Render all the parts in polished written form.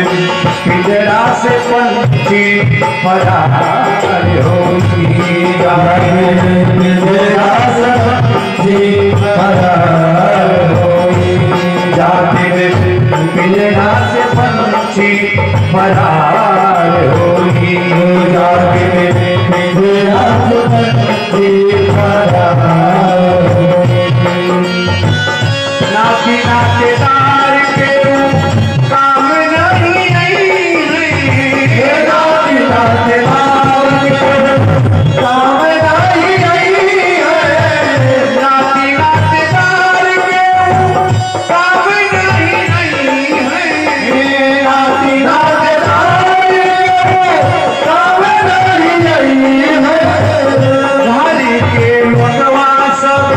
पिंजरा से पंछी फरार होई पिंजरा से पंछी फरार होई जाते पिंजरा से पंछी फरार होई जाते पिंजरा से पंछी फरार होई नाती नातेदार के काम नहीं नाती नातेदार के काम नहीं नाती नातेदार के काम नहीं नाती नातेदार के काम नहीं घर के लोगवा सब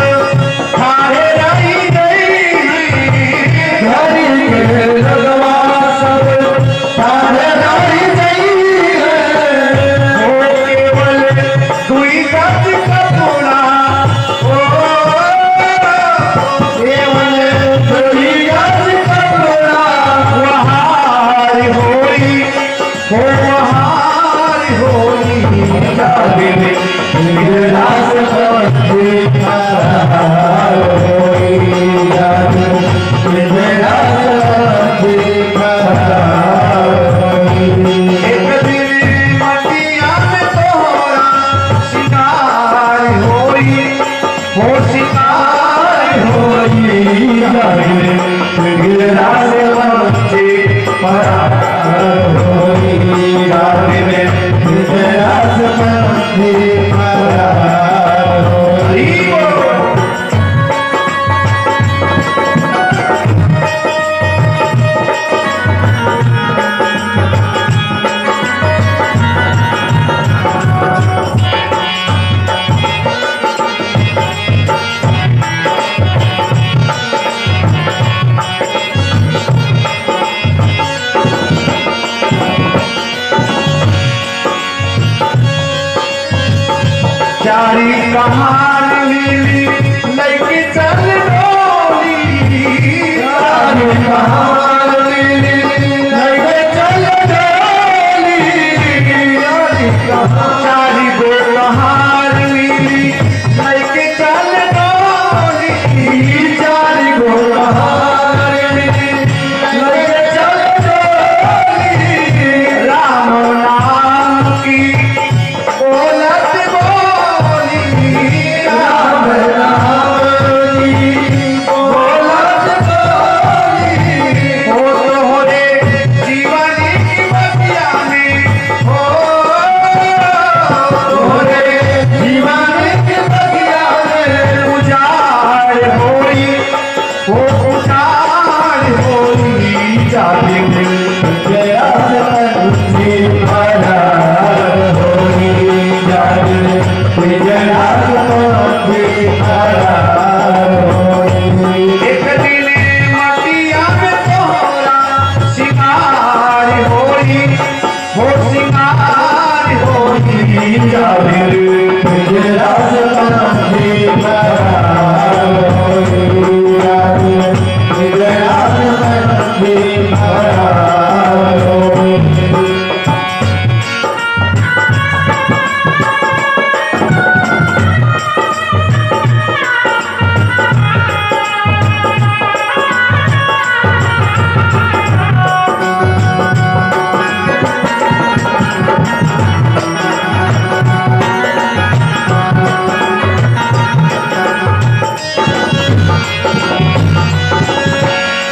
खाए चारी कहान मिली लेके चल डोली चारी कहान मिली लेके चल डोली चारी गो कहान मिली लेके चल डोली चारी गो कहान मिली लेके चल डोली राम नाम की बोलत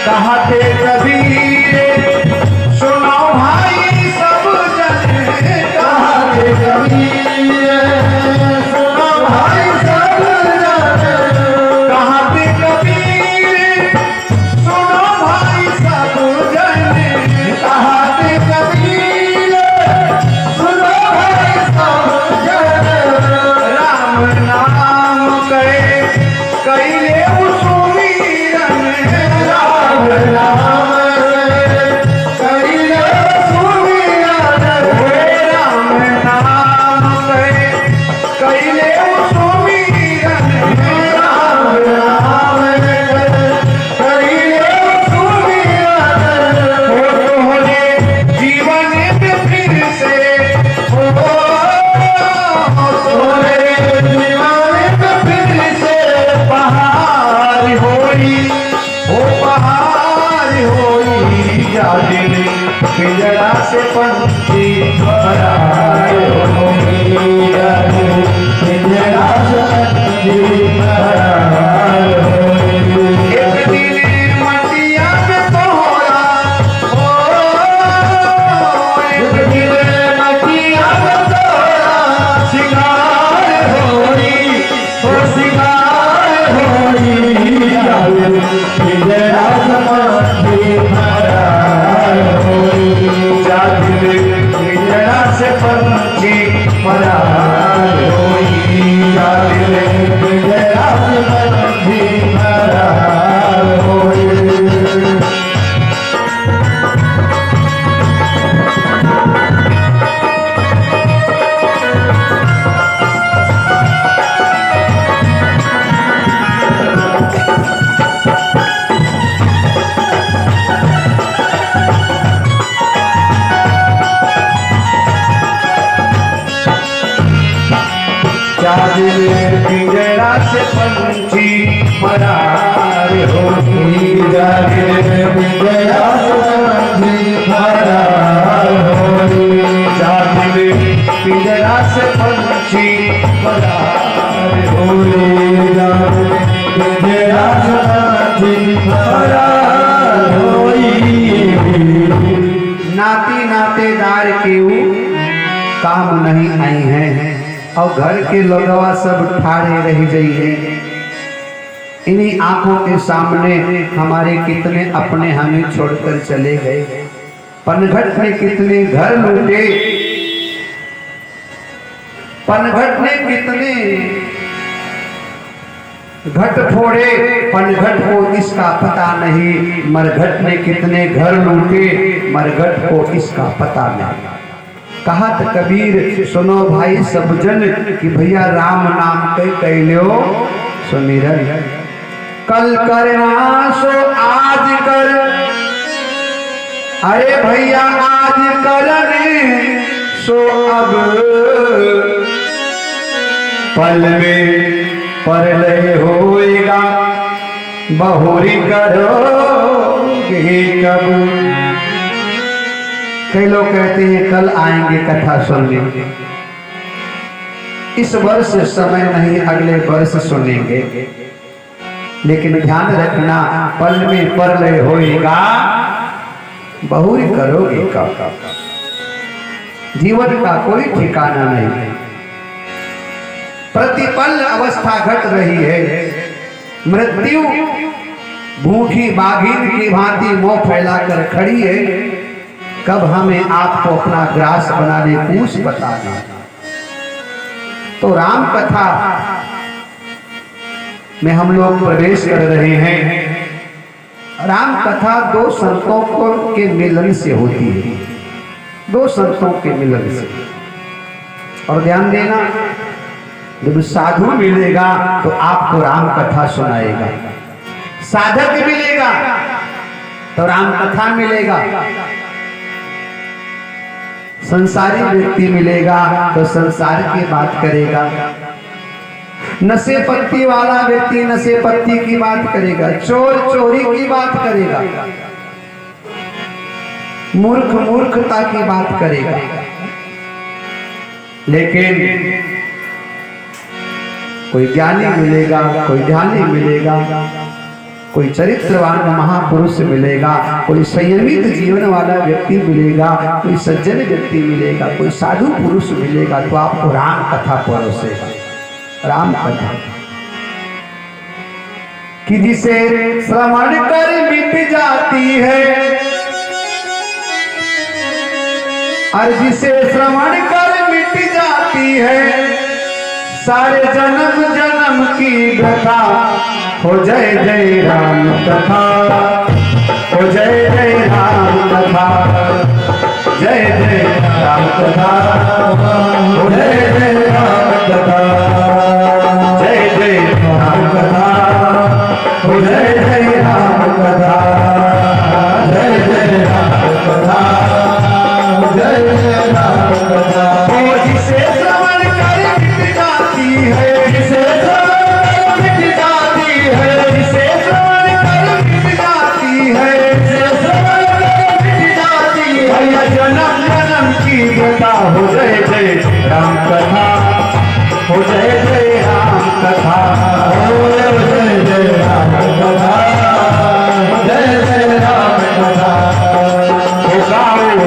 कहते कबीर सुनो भाई सब जन कहते कबीर सुनो भाई सब जन कहते कबीर सुनो भाई सब जन कहते कबीर सुनो भाई सब जन राम नाम करे कैले सुमीरन राम नाम दिन पिंजरा से पंछी फरार होइगा, पिंजरा से पंछी फरार होइगा। एक दिन मटिया में तोहरा हो, एक दिन मटिया में तोहरा सिंगार होई, हो सिंगार होई, पिंजरा से पंछी फरार होई, पिंजरा से पंछी फरार होई, पिंजरा से पंछी फरार होई। पिंजरा से पंछी फरार होई, पिंजरा से पंछी फरार होई, पिंजरा से पंछी फरार होई, पिंजरा से पंछी फरार होई। नाती नातेदार के काम नहीं आई हैं और घर के लोगवा सब ठाड़े रह जाइए। इन्हीं आंखों के सामने हमारे कितने अपने हमें छोड़कर चले गए। पनघट में कितने घर लूटे, पनघट ने कितने घट फोड़े, पनघट को इसका पता नहीं। मरघट ने कितने घर लूटे, मरघट को इसका पता नहीं। कहा तो कबीर सुनो भाई सब जन कि भैया राम नाम के कैलो सुमिरन, कल करना सो आज कर, अरे भैया आज करने सो अब पल में परलय होएगा, बहुरी करोगे कब। कई लोग कहते हैं कल आएंगे कथा सुनने, इस वर्ष समय नहीं अगले वर्ष सुनेंगे, लेकिन ध्यान रखना पल में परलय होएगा, बहुरी करोगे कब। जीवन का कोई ठिकाना नहीं, प्रतिपल अवस्था घट रही है। मृत्यु भूखी बाघिन की भांति मुंह फैलाकर खड़ी है, कब हमें आपको अपना ग्रास बना ले पूछ बताना। तो राम कथा में हम लोग प्रवेश कर रहे हैं। राम कथा दो संतों के मिलन से होती है, दो संतों के मिलन से। और ध्यान देना, जब साधु मिलेगा तो आपको राम कथा सुनाएगा, साधक मिलेगा तो राम कथा मिलेगा, संसारी व्यक्ति मिलेगा तो संसार की बात करेगा, नशे पत्ती वाला व्यक्ति नशे पत्ती की बात करेगा, चोर चोरी की बात करेगा, मूर्ख मूर्खता की बात करेगा। लेकिन कोई ज्ञानी मिलेगा, कोई ध्यानी मिलेगा, कोई चरित्रवान महापुरुष मिलेगा, कोई संयमित जीवन वाला व्यक्ति मिलेगा, कोई सज्जन व्यक्ति मिलेगा, कोई साधु पुरुष मिलेगा, तो आपको राम कथा परोसेगा। राम कथा कि जिसे श्रवण कर मिट जाती है, और जिसे श्रवण कर मिट जाती है, सारे जन्म जन्म की व्यथा। हो जय जय राम कथा, हो जय जय राम कथा, जय जय राम कथा, हो जय जय राम कथा, जय जय राम कथा, हो जय जय राम कथा, जय जय राम कथा, जय जय राम कथा। वो जिसे श्रवण कर मिट जाती है, जिसे जिसे श्रवण कर मिट जाती है, जिसे श्रवण कर मिट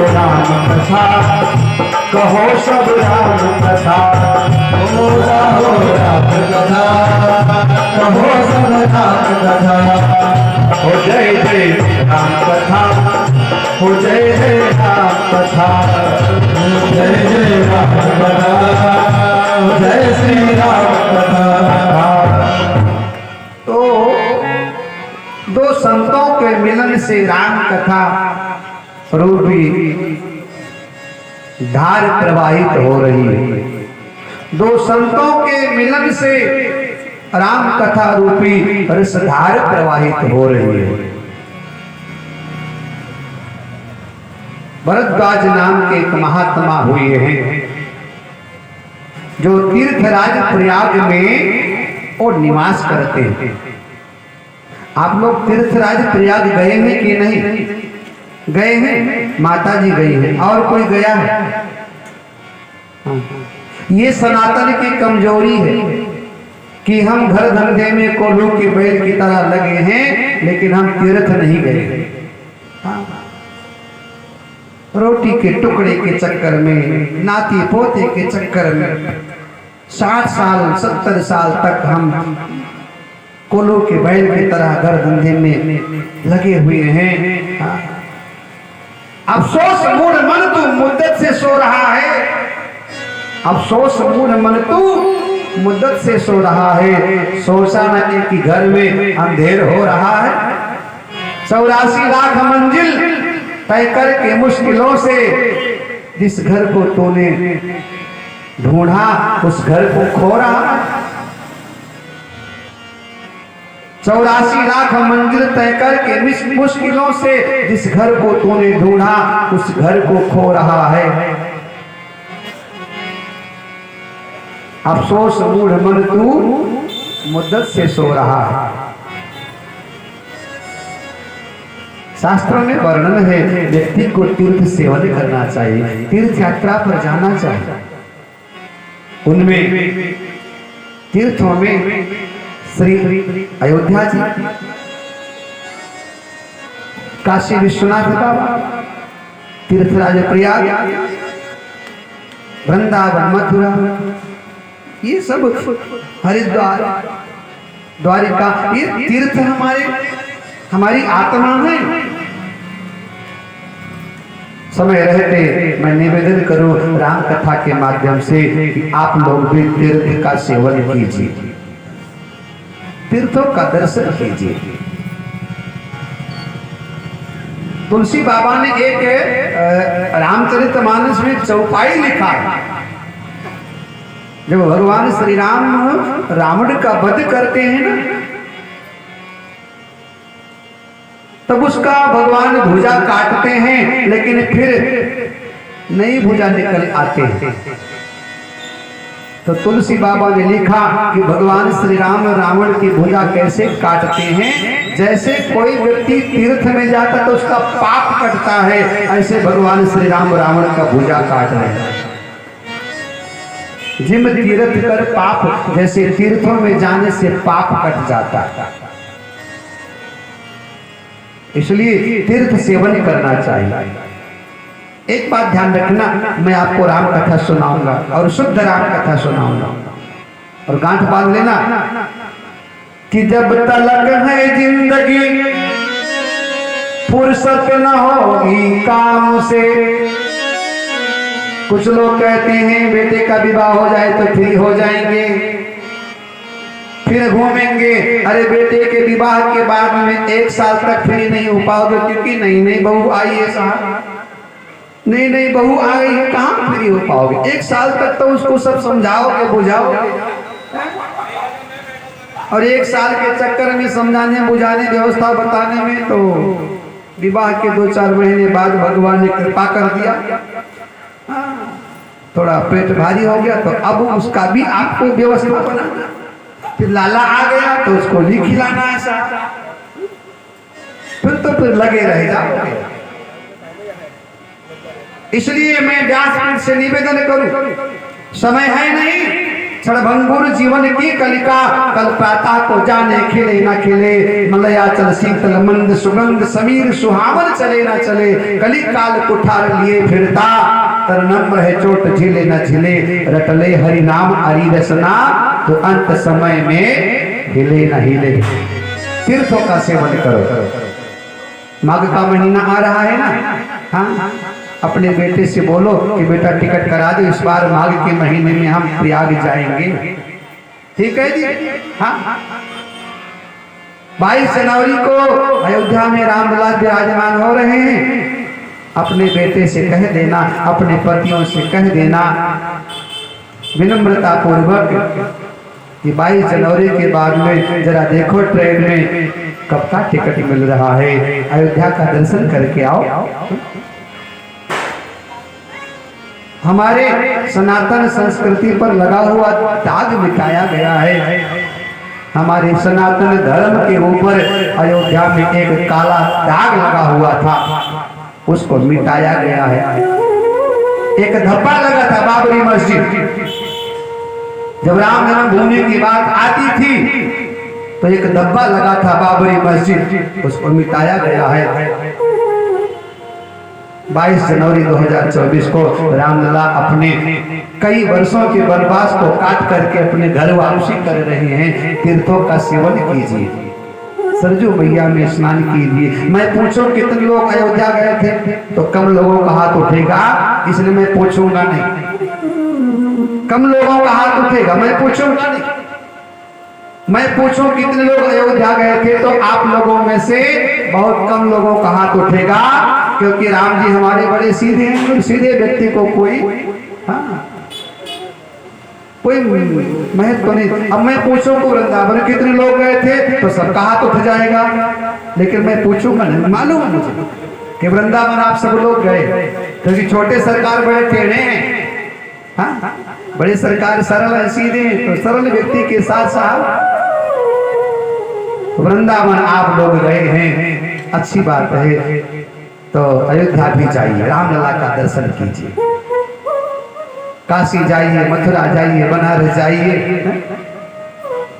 राम कथा, कहो सब राम कथा। हो राम कथा, कहो सब राम कथा। हो जय जय राम कथा, हो जय जय राम कथा। जय जय राम कथा, जय श्री राम कथा। तो दो संतों के मिलन से राम कथा रूपी धार प्रवाहित हो रही है। दो संतों के मिलन से राम कथा रूपी रसधार प्रवाहित हो रही है। भरद्वाज नाम के एक महात्मा हुए हैं जो तीर्थराज प्रयाग में और निवास करते हैं। आप लोग तीर्थराज प्रयाग गए हैं कि नहीं? गए हैं? माता जी गई हैं, और कोई गया है? ये सनातन की कमजोरी है कि हम घर धंधे में कोल्हू के बैल की तरह लगे हैं, लेकिन हम तीर्थ नहीं गए। रोटी के टुकड़े के चक्कर में, नाती पोते के चक्कर में 60 साल 70 साल तक हम कोल्हू के बैल की तरह घर धंधे में लगे हुए हैं। अफसोस मूढ़ मन तू मुद्दत से सो रहा है। अफसोस मूढ़ मन तू मुद्दत से सो रहा है। सोचा न कि घर में अंधेर हो रहा है। 84 लाख मंजिल तय करके मुश्किलों से जिस घर को तूने ढूंढा उस घर को खो रहा है। 84 लाख मंजिल तय करके मुश्किलों से जिस घर को तूने ढूंढा उस घर को खो रहा है। अफसोस मूढ़ मन तू मुद्दत से सो रहा है। शास्त्रों में वर्णन है व्यक्ति को तीर्थ सेवन करना चाहिए, तीर्थ यात्रा पर जाना चाहिए। उनमें तीर्थों में श्री अयोध्या जी, काशी विश्वनाथ बाबा, तीर्थराज प्रयाग, वृंदावन मथुरा, ये सब हरिद्वार द्वारिका, ये तीर्थ हमारी आत्मा है। समय रहते मैं निवेदन करूं राम कथा के माध्यम से कि आप लोग भी तीर्थ का सेवन कीजिए, तीर्थों का दर्शन कीजिए। तुलसी बाबा ने एक रामचरितमानस में चौपाई लिखा है। जब भगवान श्री राम रावण का वध करते हैं ना, तब उसका भगवान भुजा काटते हैं, लेकिन फिर नई भुजा निकल आते हैं। तो तुलसी बाबा ने लिखा कि भगवान श्री राम रावण की भुजा कैसे काटते हैं। जैसे कोई व्यक्ति तीर्थ में जाता तो उसका पाप कटता है, ऐसे भगवान श्री राम रावण का भुजा काट रहे हैं। जिम तीर्थ कर पाप, जैसे तीर्थों में जाने से पाप कट जाता है, इसलिए तीर्थ सेवन करना चाहिए। एक बात ध्यान रखना, मैं आपको राम कथा सुनाऊंगा और शुद्ध राम कथा सुनाऊंगा, और गांठ बांध लेना कि जब तलक है जिंदगी फुर्सत न होगी काम से। कुछ लोग कहते हैं बेटे का विवाह हो जाए तो फ्री हो जाएंगे, फिर घूमेंगे। अरे बेटे के विवाह के बाद में 1 साल तक फ्री नहीं हो पाओगे, क्योंकि नई बहू आई है साहब, नई बहू आ गई है, कहाँ फ्री हो पाओगे। 1 साल तक तो उसको सब समझाओगे बुझाओगे, और 1 साल के चक्कर में समझाने बुझाने व्यवस्था बताने में तो विवाह के 2-4 महीने बाद भगवान ने कृपा कर दिया, थोड़ा पेट भारी हो गया, तो अब उसका भी आपको व्यवस्था बनाना। फिर लाला आ गया तो उसको भी खिलाना ऐसा, फिर लगे रह जाओगे। इसलिए मैं व्यासपीठ से निवेदन करूं, समय है नहीं क्षणभंगुर जीवन की कलिका, कल प्रातः को जाने खिले न खिले, मलयाचल शीतल मंद सुगंध समीर सुहावन चले न चले, कली काल कुठार लिए फिरता, तर नम्र है चोट झिले न झिले, रटले हरि नाम हरि रसना, तो अंत समय में हिले न हिले। तीर्थों का सेवन करो। माघ का महीना आ रहा है ना, हाँ, अपने बेटे से बोलो कि बेटा टिकट करा दो, इस बार माघ के महीने में हम प्रयाग जाएंगे। ठीक है जी, हाँ। 22 जनवरी को अयोध्या में रामलला विराजमान हो रहे हैं। अपने बेटे से कह देना, अपने पतियों से कह देना विनम्रता पूर्वक कि 22 जनवरी के बाद में जरा देखो ट्रेन में कब का टिकट मिल रहा है, अयोध्या का दर्शन करके आओ। हमारे सनातन संस्कृति पर लगा हुआ दाग मिटाया गया है। हमारे सनातन धर्म के ऊपर अयोध्या में एक काला दाग लगा हुआ था, उसको मिटाया गया है। एक धब्बा लगा था बाबरी मस्जिद, जब राम जन्मभूमि की बात आती थी तो एक धब्बा लगा था बाबरी मस्जिद, उसको मिटाया गया है। 22 जनवरी 2024 को रामलला अपने कई वर्षों के वनवास को काट करके अपने घर वापसी कर रहे हैं। तीर्थों का सेवन कीजिए, सरजू मैया में स्नान कीजिए। मैं पूछूं कितने लोग अयोध्या गए थे तो कम लोगों का हाथ उठेगा, इसलिए मैं पूछूंगा नहीं। कम लोगों का हाथ उठेगा, मैं पूछूंगा नहीं। मैं पूछूं कितने लोग अयोध्या गए थे तो आप लोगों में से बहुत कम लोगों का हाथ उठेगा, क्योंकि राम जी हमारे बड़े सीधे हैं। सीधे व्यक्ति को कोई कोई महत्व तो नहीं। अब मैं पूछूं को वृंदावन कितने लोग गए थे तो सबका हाथ उठ जाएगा, लेकिन मैं पूछूंगा नहीं। मालूम है मुझे कि वृंदावन आप सब लोग गए, क्योंकि छोटे सरकार बड़े टेढ़े हैं, हाँ, बड़े सरकार सरल है, सीधे हैं। तो सरल व्यक्ति के साथ साथ वृंदावन आप लोग गए हैं, अच्छी बात है। तो अयोध्या भी जाइए, रामलला का दर्शन कीजिए। काशी जाइए, मथुरा जाइए, बनारस जाइए।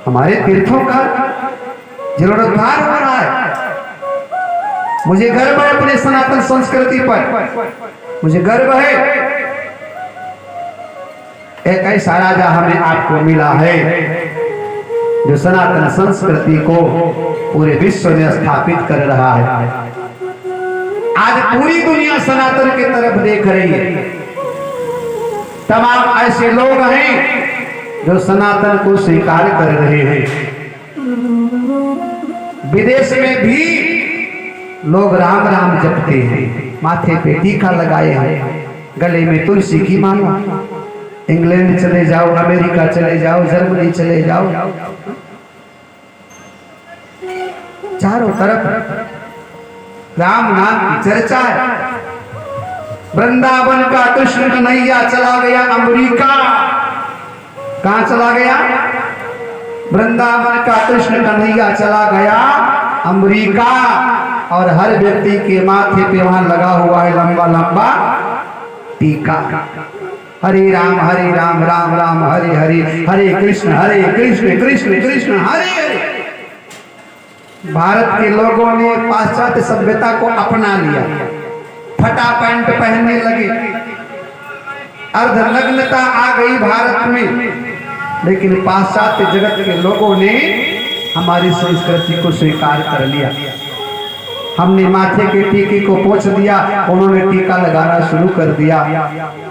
हमारे तीर्थों का जीर्णोद्धार हो रहा है। मुझे गर्व है अपने सनातन संस्कृति पर, मुझे गर्व है। एक ऐसा राजा हमें आपको मिला है जो सनातन संस्कृति को पूरे विश्व में स्थापित कर रहा है। आज पूरी दुनिया सनातन की तरफ देख रही है। तमाम ऐसे लोग हैं जो सनातन को स्वीकार कर रहे हैं। विदेश में भी लोग राम राम जपते हैं, माथे पे टीका लगाए हैं, गले में तुलसी की माला। इंग्लैंड चले जाओ, अमेरिका चले जाओ, जर्मनी चले जाओ, चारों तरफ राम नाम की चर्चा है। वृंदावन का कृष्ण कन्हैया चला गया अमेरिका। कहां चला गया? वृंदावन का कृष्ण कन्हैया चला गया अमेरिका, और हर व्यक्ति के माथे पे वहां लगा हुआ है लंबा लंबा टीका। हरे राम राम राम हरे हरे, हरे कृष्ण कृष्ण कृष्ण हरे हरे। भारत के लोगों ने पाश्चात्य सभ्यता को अपना लिया, फटा पैंट पहनने लगे, अर्धनग्नता आ गई भारत में। लेकिन पाश्चात्य जगत के लोगों ने हमारी संस्कृति को स्वीकार कर लिया। हमने माथे के टीके को पोंछ दिया, उन्होंने टीका लगाना शुरू कर दिया।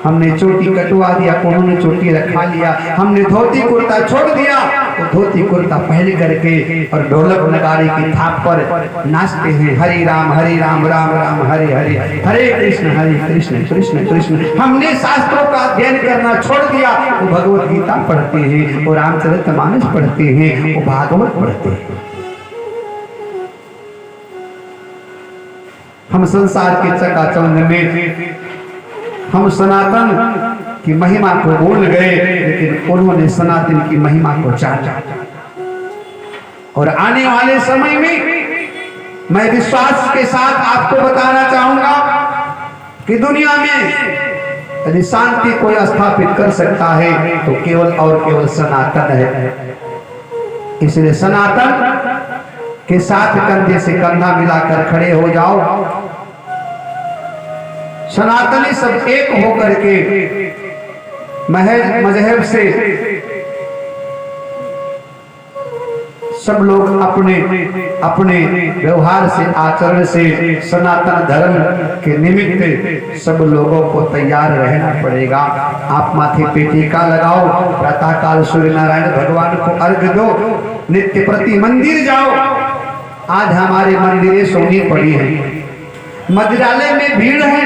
हमने चोटी कटवा दिया, उन्होंने चोटी रखा लिया। हमने धोती कुर्ता छोड़ दिया, तो धोती कुर्ता पहन करके और ढोलक नगाड़े की थाप पर नाचते हैं। हरे राम राम राम हरे हरे, हरे कृष्ण कृष्ण कृष्ण। हमने शास्त्रों का अध्ययन करना छोड़ दिया, वो भगवत गीता पढ़ते हैं, वो रामचरितमानस पढ़ते हैं, वो भागवत पढ़ते हैं। हम संसार के चकाचौंध में हम सनातन की महिमा को भूल गए, लेकिन उन्होंने सनातन की महिमा को जाना। और आने वाले समय में मैं विश्वास के साथ आपको बताना चाहूंगा कि दुनिया में यदि शांति कोई स्थापित कर सकता है तो केवल और केवल सनातन है। इसलिए सनातन के साथ कंधे से कंधा मिलाकर खड़े हो जाओ। सनातनी सब एक होकर के मजहब से सब लोग अपने अपने व्यवहार से, आचरण से सनातन धर्म के निमित्त सब लोगों को तैयार रहना पड़ेगा। आप माथे पे टीका लगाओ, प्रातःकाल सूर्य नारायण भगवान को अर्घ दो, नित्य प्रति मंदिर जाओ। आज हमारे मंदिरें सोनी पड़ी हैं, मंदिरालय में भीड़ है।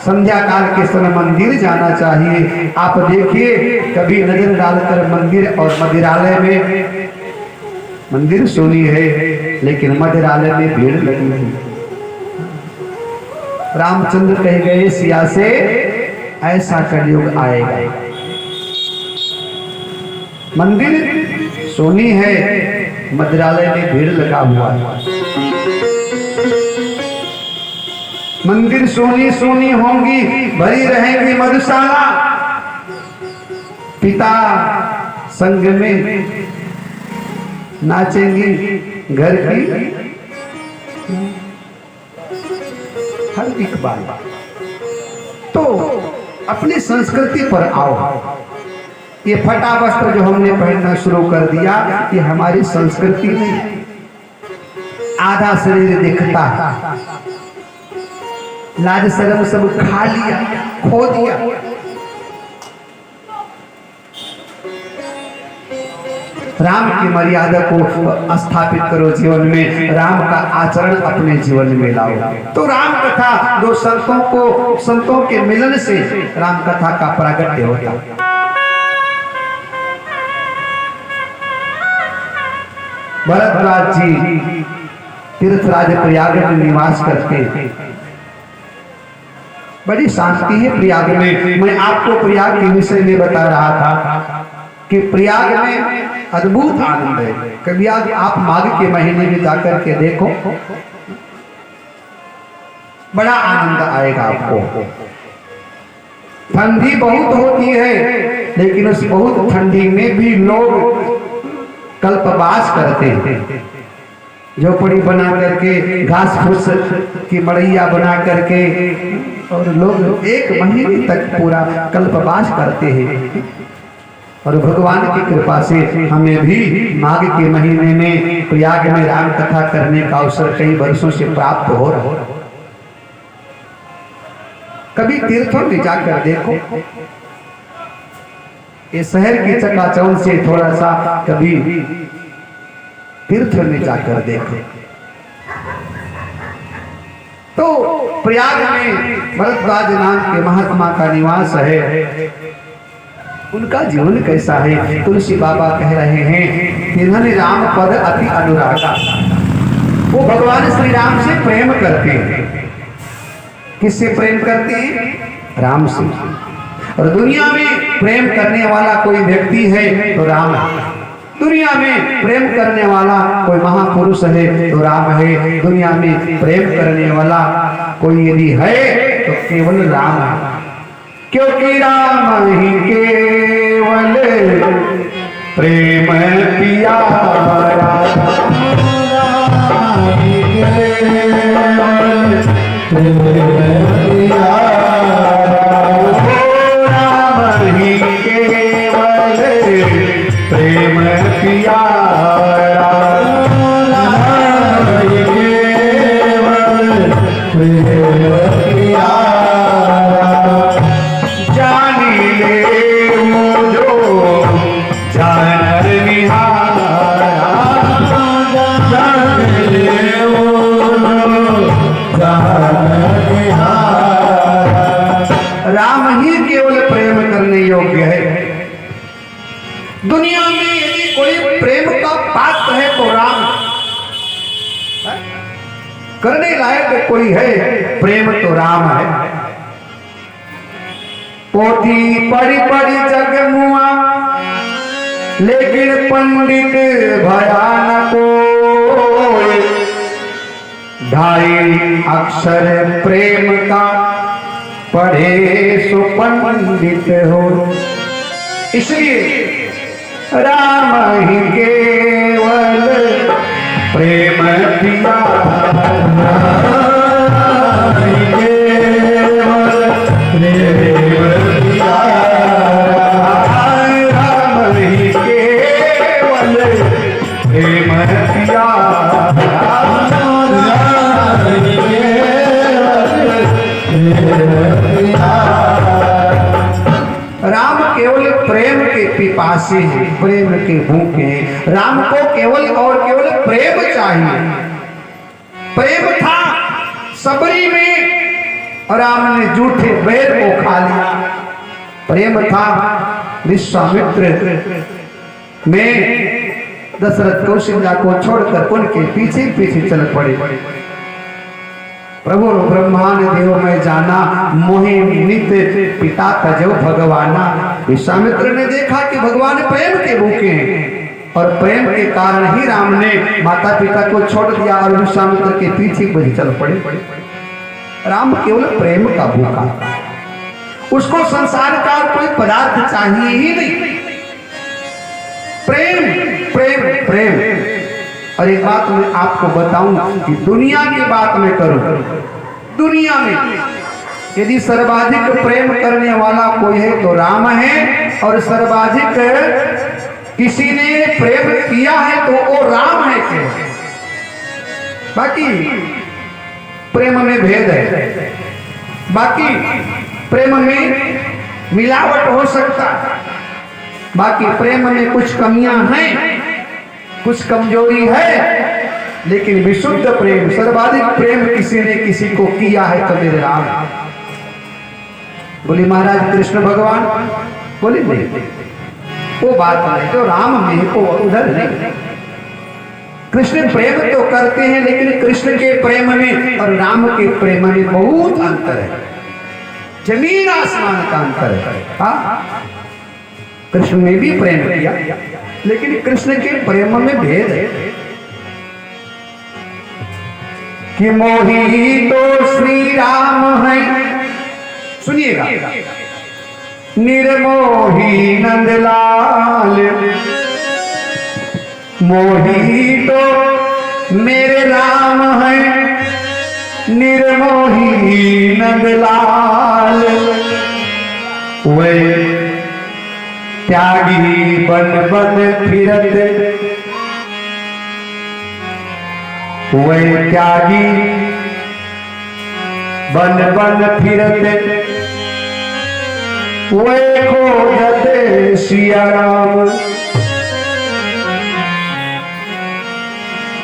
संध्या काल के समय मंदिर जाना चाहिए। आप देखिए, कभी नजर डालकर मंदिर और मंदिरालय में, मंदिर सोनी है लेकिन मंदिरालय में भीड़ लगी है। रामचंद्र कह गए सिया से, ऐसा कलयुग आएगा। मंदिर सोनी है, मंदिरालय में भीड़ लगा हुआ है। मंदिर सोनी सोनी होंगी, भरी रहेंगी मधुशाला, पिता संग में नाचेंगी घर की हर एक बात। तो अपनी संस्कृति पर आओ। ये फटा वस्त्र जो हमने पहनना शुरू कर दिया, ये हमारी संस्कृति नहीं। आधा शरीर दिखता है, लाज शर्म सब खा लिया, खो दिया। राम की मर्यादा को स्थापित करो जीवन में, राम का आचरण अपने जीवन में लाओ। तो राम कथा जो संतों के मिलन से राम कथा का प्रागट्य होता। भरद्वाज जी तीर्थराज प्रयाग में निवास करते हैं। बड़ी शांति है प्रयाग में। मैं आपको प्रयाग के विषय में बता रहा था कि प्रयाग में अद्भुत आनंद है। कभी आप माघ के महीने में जाकर के देखो, बड़ा आनंद आएगा आपको। ठंडी बहुत होती है लेकिन उस बहुत ठंडी में भी लोग कल्पवास करते हैं। झोपड़ी बना करके, घास फूस की मड़ैया बना करके, और लोग एक महीने तक पूरा कल्पवास करते हैं। और भगवान की कृपा से हमें भी माघ के महीने में प्रयाग में राम कथा करने का अवसर कई वर्षों से प्राप्त हो रहा है। कभी तीर्थों में जाकर देखो, ये शहर की चकाचौंध से थोड़ा सा कभी तीर्थ में जाकर देखो। तो प्रयाग में भरद्वाज नाम के महात्मा का निवास है। उनका जीवन कैसा है? तुलसी बाबा कह रहे हैं, इन्होंने राम पद अति अनुरागा। वो भगवान श्री राम से प्रेम करते हैं। किससे प्रेम करते हैं? राम से। और दुनिया में प्रेम करने वाला कोई व्यक्ति है तो राम है। दुनिया में प्रेम करने वाला कोई महापुरुष है तो राम है। दुनिया में प्रेम करने वाला कोई यदि है तो केवल राम है। क्योंकि राम ही केवल प्रेम प्यारा, प्रेम प्यारा, जानी ले वो जो जानर निहारा, जान ले वो जानर निहारा। राम ही केवल प्रेम करने योग्य है। दुनिया में यदि कोई प्रेम का पात्र है तो राम है। करने लायक कोई है प्रेम तो राम है। पोथी पढ़ी पढ़ी जग मुआ, लेकिन पंडित भयानक ढाई अक्षर प्रेम का पढ़े सो पंडित हो। इसलिए राम ही केवल प्रेम पिया, राम ही केवल प्रेम पिया, राम ही केवल प्रेम पिया, राम ही केवल प्रेम पिया। राम केवल प्रेम के पिपासी हैं, प्रेम के भूखे हैं। राम को केवल और केवल प्रेम चाहिए। प्रेम था सबरी में, राम ने झूठे बैर को खा लिया। प्रेम था विश्वामित्र में, दशरथ कौशल्या को छोड़कर उनके पीछे पीछे चल पड़े। प्रभु ब्रह्मांड देव में जाना, मोहि नित्य पिता तजो भगवाना। विश्वामित्र ने देखा कि भगवान प्रेम के भूखे हैं और प्रेम के कारण ही राम ने माता पिता को छोड़ दिया और विश्वामित्र के पीछे पीछे चल पड़े। राम केवल प्रेम का भूखा, उसको संसार का कोई पदार्थ चाहिए ही नहीं। प्रेम प्रेम प्रेम। और एक बात मैं आपको बताऊं कि दुनिया की बात मैं करूं, दुनिया में यदि सर्वाधिक प्रेम करने वाला कोई है तो राम है, और सर्वाधिक किसी ने प्रेम किया है तो वो राम है के। बाकी प्रेम में भेद है, बाकी प्रेम में मिलावट हो सकता, बाकी प्रेम में कुछ कमियां हैं, कुछ कमजोरी है, लेकिन विशुद्ध प्रेम, सर्वाधिक प्रेम किसी ने किसी को किया है तो मेरे राम। बोले महाराज कृष्ण भगवान, बोले नहीं, वो बात नहीं, तो राम में को उधर नहीं। कृष्ण प्रेम तो करते हैं, लेकिन कृष्ण के प्रेम में और राम के प्रेम में बहुत अंतर है, जमीन आसमान का अंतर है। हाँ, कृष्ण ने भी प्रेम किया, लेकिन कृष्ण के प्रेम में भेद है कि मोही तो श्री राम है। सुनिएगा, निर्मोही नंदलाल, मोही तो मेरे राम है, निर्मोही नंदलाल। वे त्यागी बन बन फिरत, वे त्यागी बन बन फिरत, वे खोजत सिया राम।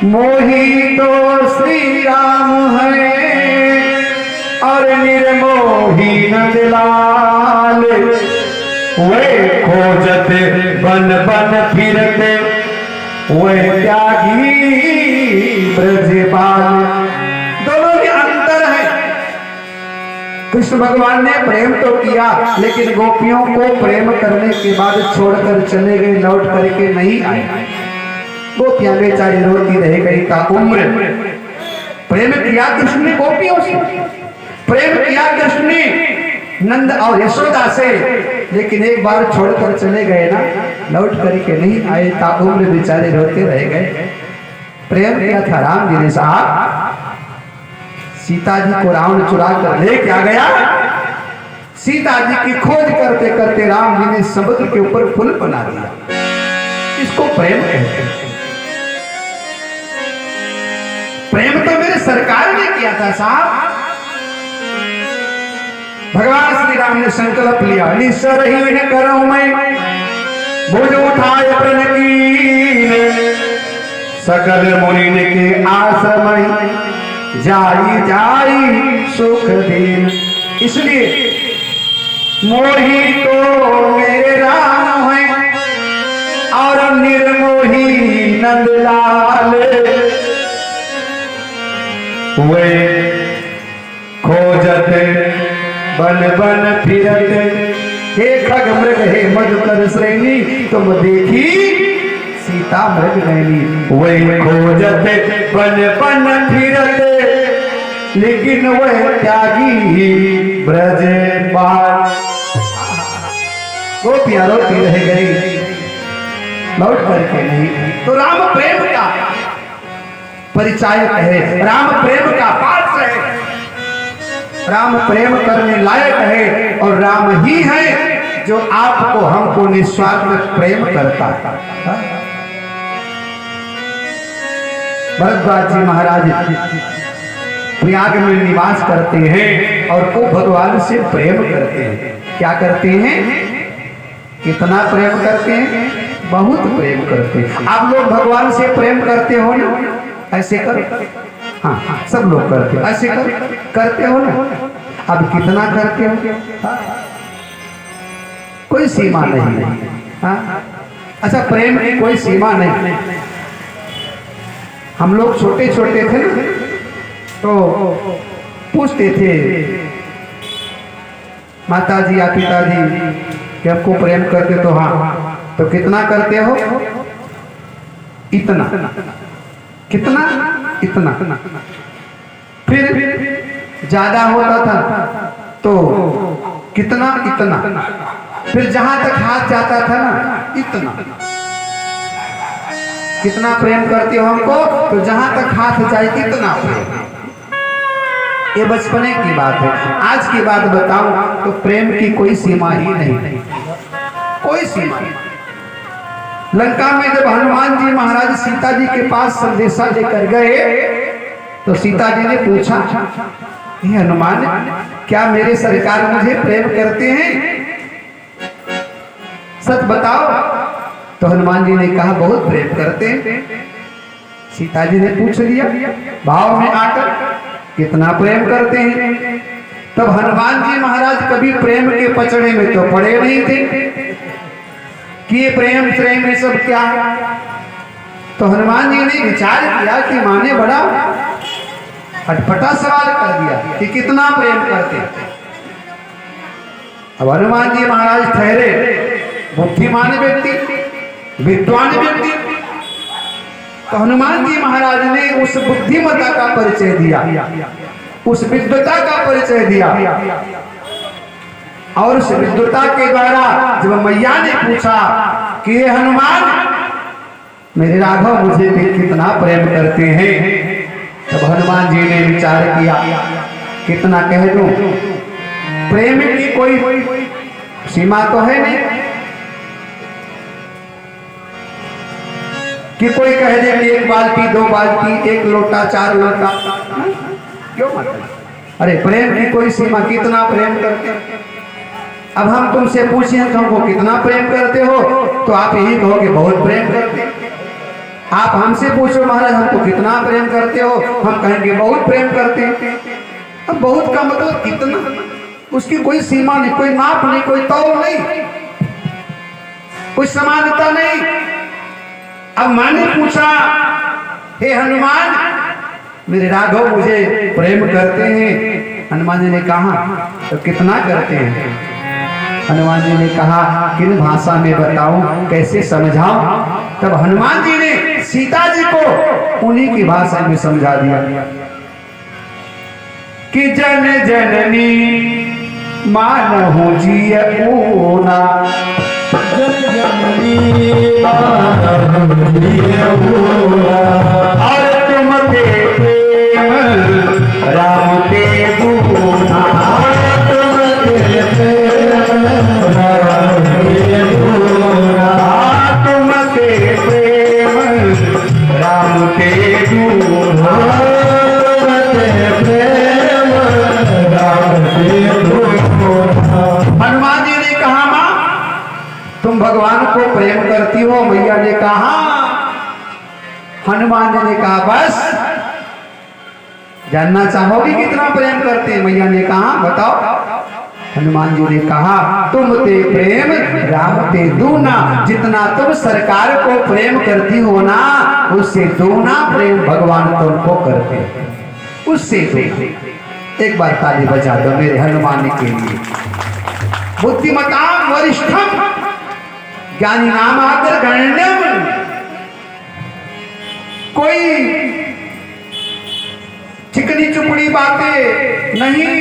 मोही तो श्री राम है और निर्मोही नंदलाल। वे खोजत बन बन फिरते, वे त्यागी ब्रजपाल। दोनों में अंतर है। कृष्ण भगवान ने प्रेम तो किया, लेकिन गोपियों को प्रेम करने के बाद छोड़कर चले गए, लौट करके नहीं आए। गोपियां बेचारी रोती रह गई का उम्र। प्रेम किया कृष्ण ने गोपियों से, प्रेम किया कृष्ण ने नंद और यशोदा से, लेकिन एक बार छोड़कर चले गए ना, लौट करके नहीं आए, ता उम्र बेचारे रोते रह गए। प्रेम किया था राम जी ने साहब। सीता जी को रावण चुरा कर ले क्या गया, सीता जी की खोज करते करते राम जी ने समुद्र के ऊपर पुल बना दिया। इसको प्रेम कहते हैं। प्रेम तो मेरे सरकार ने किया था साहब। भगवान श्री राम ने संकल्प लिया, निश्चर ही न करूं मैं, भुज उठाए प्रण कीन, सकल मुनिन के आश्रम जाई जाई सुख दीन। इसलिए मोही तो मेरे राम है और निर्मोही नंदलाल। वे खोजत बन बन फिरत, हे खग मृग हे मधुकर श्रेणी, तुम देखी सीता मृग नैनी। वे खोजत बन बन फिरत, लेकिन वह त्यागी ब्रज बार गोपियां रोती रह गई, लौट करके नहीं। तो राम प्रेम का परिचायक है, राम प्रेम का पात्र है, राम प्रेम करने लायक है, और राम ही है जो आपको हमको निस्वार्थ प्रेम करता है। भरद्वाज जी महाराज प्रयाग में निवास करते हैं और वो भगवान से प्रेम करते हैं। क्या करते हैं? कितना प्रेम करते हैं? बहुत प्रेम करते हैं। आप लोग भगवान से प्रेम करते हो ना? ऐसे करो। हाँ, सब लोग करते हो। ऐसे करते हो ना? अब कितना करते हो? हाँ? कोई सीमा नहीं। हाँ? अच्छा, प्रेम की कोई सीमा नहीं। हम लोग छोटे छोटे थे ना, तो पूछते थे माता जी या पिताजी कि हमको प्रेम करते, तो हाँ, तो कितना करते हो? इतना। कितना? इतना। फिर ज्यादा होता था तो कितना? इतना। फिर जहां तक हाथ जाता था ना, इतना। कितना प्रेम करते हो हमको? तो जहां तक हाथ जाए इतना प्रेम। ये बचपने की बात है। आज की बात बताऊं तो प्रेम की कोई सीमा ही नहीं, कोई सीमा नहीं। लंका में जब हनुमान जी महाराज सीता जी के पास संदेशा लेकर गए, तो सीता जी ने पूछा, हे हनुमान, क्या मेरे सरकार मुझे प्रेम करते हैं? सच बताओ। तो हनुमान जी ने कहा, बहुत प्रेम करते हैं। सीता जी ने पूछ लिया भाव में आकर, कितना प्रेम करते हैं? तब हनुमान जी महाराज कभी प्रेम के पचड़े में तो पड़े नहीं थे कि ये प्रेम प्रेम ये सब क्या है। तो हनुमान जी ने विचार किया कि माँ ने बड़ा अटपटा सवाल कर दिया कि कितना प्रेम करते हैं। अब हनुमान जी महाराज ठहरे बुद्धिमान व्यक्ति, विद्वान व्यक्ति। तो हनुमान जी महाराज ने उस बुद्धिमता का परिचय दिया, उस विद्वता का परिचय दिया, और उस विद्वता के द्वारा जब मैया ने पूछा कि ये हनुमान, मेरे राघव मुझे कितना प्रेम करते हैं, तब हनुमान जी ने विचार किया, कितना कह दूं? प्रेम की कोई सीमा तो है नहीं कि कोई कह दे कि 1 बाल्टी 2 बाल्टी 1 लोटा 4 लोटा। क्यों मतलब? अरे प्रेम की कोई सीमा, कितना प्रेम करते हैं? अब हम तुमसे पूछे हमको कितना प्रेम करते हो, तो आप यही कहोगे बहुत प्रेम करते हैं। आप हमसे पूछो महाराज हमको कितना प्रेम करते हो, हम कहेंगे बहुत प्रेम करते हैं। अब बहुत का मतलब कितना, उसकी कोई सीमा नहीं, कोई माप नहीं, कोई तौल नहीं, कोई समानता नहीं। अब मैंने पूछा, हे हनुमान, मेरे राघव मुझे प्रेम करते हैं? हनुमान जी ने कहा, तो कितना करते हैं? हनुमान जी ने कहा, किन भाषा में बताऊं, कैसे समझाऊं? तब हनुमान जी ने सीता जी को उन्हीं की भाषा में समझा दिया कि जन जननी मानहु जिय ऊना, जन जननी मानहु जिय ऊना, और तुम ते प्रेम राम ते दूना, तुम ते प्रेम राम ते दूना, तुम ते प्रेम राम ते दूना, तुम ते प्रेम राम ते दूना। हनुमान जी ने कहा, मां तुम भगवान को प्रेम करती हो? मैया ने कहा। हनुमान जी ने कहा, बस जानना चाहोगी कितना प्रेम करते हैं? मैया ने कहा, बताओ। हनुमान जी ने कहा, तुम ते प्रेम राम ते दूना, जितना तुम सरकार को प्रेम करती हो ना, उससे दूना प्रेम भगवान तुमको करते हैं, उससे दूना। एक बार ताली बजा दो मेरे हनुमान के लिए। बुद्धिमता वरिष्ठम ज्ञानी नाम आकर गण्यम, कोई चिकनी चुपड़ी बातें नहीं,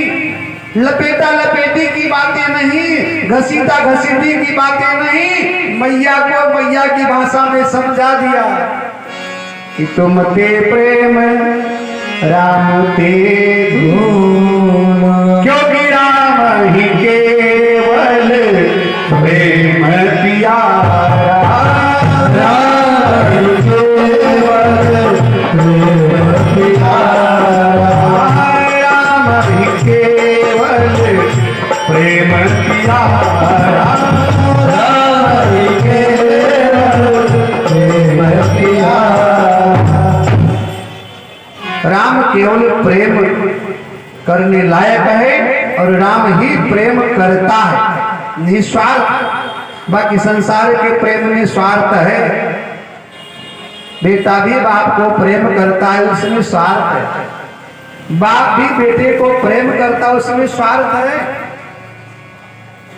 लपेटा लपेटी की बातें नहीं, घसीटा घसीटी की बातें नहीं, मैया को मैया की भाषा में समझा दिया कि तुम ते प्रेम राम ते धून, क्योंकि राम ही केवल प्रेम प्यारा, राम ही केवल प्रेम प्यारा, राम ही केवल प्रेम प्यारा, राम ही केवल प्रेम प्यारा। राम केवल प्रेम करने लायक है और राम ही प्रेम करता है निस्वार्थ। बाकी संसार के प्रेम में स्वार्थ है। बेटा भी बाप को प्रेम करता है, उसमें स्वार्थ है। बाप भी बेटे को प्रेम करता है, उसमें स्वार्थ है।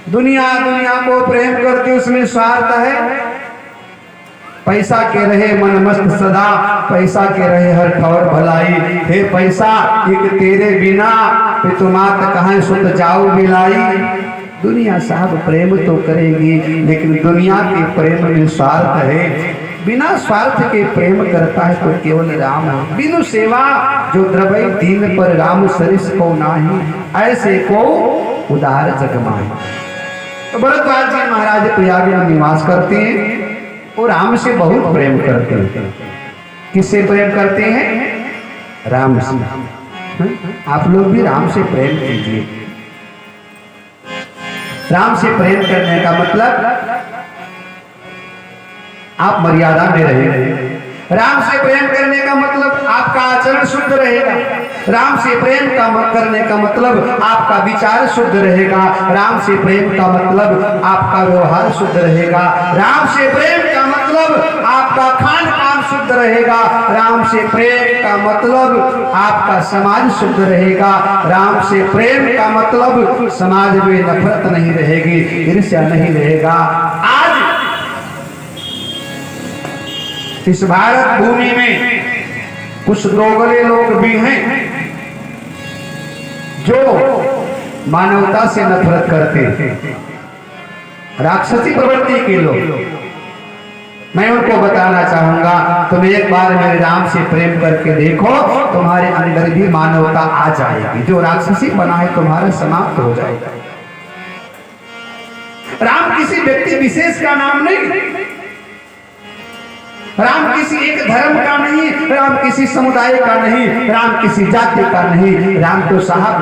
दुनिया दुनिया को प्रेम करती, उसमें स्वार्थ है। पैसा के रहे मन मस्त सदा, पैसा के रहे हर ठौर भलाई। हे पैसा एक तेरे बिना पितुमात कहाँ सुत जाओ मिलाई। दुनिया साहब प्रेम तो करेगी, लेकिन दुनिया के प्रेम में स्वार्थ है। बिना स्वार्थ के प्रेम करता है तो केवल राम है। बिनु सेवा जो द्रवै दीन पर राम सरिस को नाही, ऐसे को उदार जग माही। तो भरद्वाज जी महाराज प्रयाग में निवास करते हैं और राम से बहुत प्रेम करते हैं। किससे प्रेम करते हैं? राम से। आप लोग भी राम से प्रेम कीजिए। राम से प्रेम करने का मतलब आप मर्यादा में रहेंगे। राम से प्रेम करने का मतलब आपका आचरण शुद्ध रहेगा। राम से प्रेम करने का मतलब आपका विचार शुद्ध रहेगा। राम से प्रेम का मतलब आपका व्यवहार शुद्ध रहेगा। राम से प्रेम का मतलब आपका खान पान शुद्ध रहेगा। राम से प्रेम का मतलब आपका समाज शुद्ध रहेगा। राम से प्रेम का मतलब समाज में नफरत नहीं रहेगी, ईर्ष्या नहीं रहेगा। आज इस भारत भूमि में कुछ दोगले लोग भी हैं जो मानवता से नफरत करते हैं, राक्षसी प्रवृत्ति के लोग। मैं उनको बताना चाहूंगा, तुम एक बार मेरे राम से प्रेम करके देखो, तुम्हारे अंदर भी मानवता आ जाएगी। जो राक्षसी बना है तुम्हारा समाप्त हो जाएगा। राम किसी व्यक्ति विशेष का नाम नहीं, राम किसी एक धर्म का नहीं, राम किसी समुदाय का नहीं, राम किसी जाति का नहीं। राम तो साहब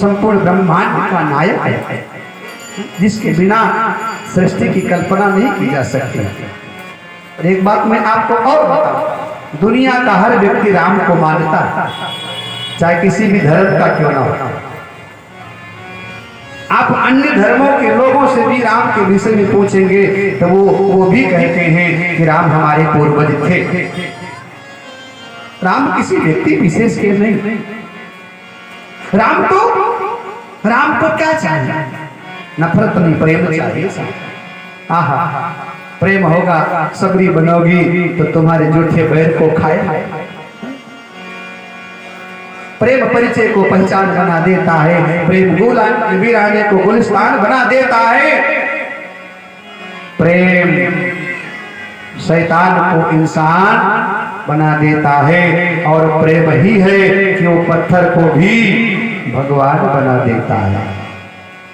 संपूर्ण ब्रह्मांड का नायक है, जिसके बिना सृष्टि की कल्पना नहीं की जा सकती। और एक बात मैं आपको और बताऊं, दुनिया का हर व्यक्ति राम को मानता है, चाहे किसी भी धर्म का क्यों ना हो। आप अन्य धर्मों के लोगों से भी राम के विषय में पूछेंगे तो वो भी कहते हैं कि राम हमारे पूर्वज थे। राम किसी व्यक्ति विशेष के नहीं। राम को क्या चाहिए? नफरत नहीं, प्रेम चाहिए। आहा, प्रेम होगा, सबरी बनोगी तो तुम्हारे जूठे बैर को खाए। प्रेम परिचय को पहचान बना देता है। प्रेम वीराने को गुलिस्तान बना देता है। प्रेम शैतान को इंसान बना देता है। और प्रेम ही है कि वो पत्थर को भी भगवान बना देता है।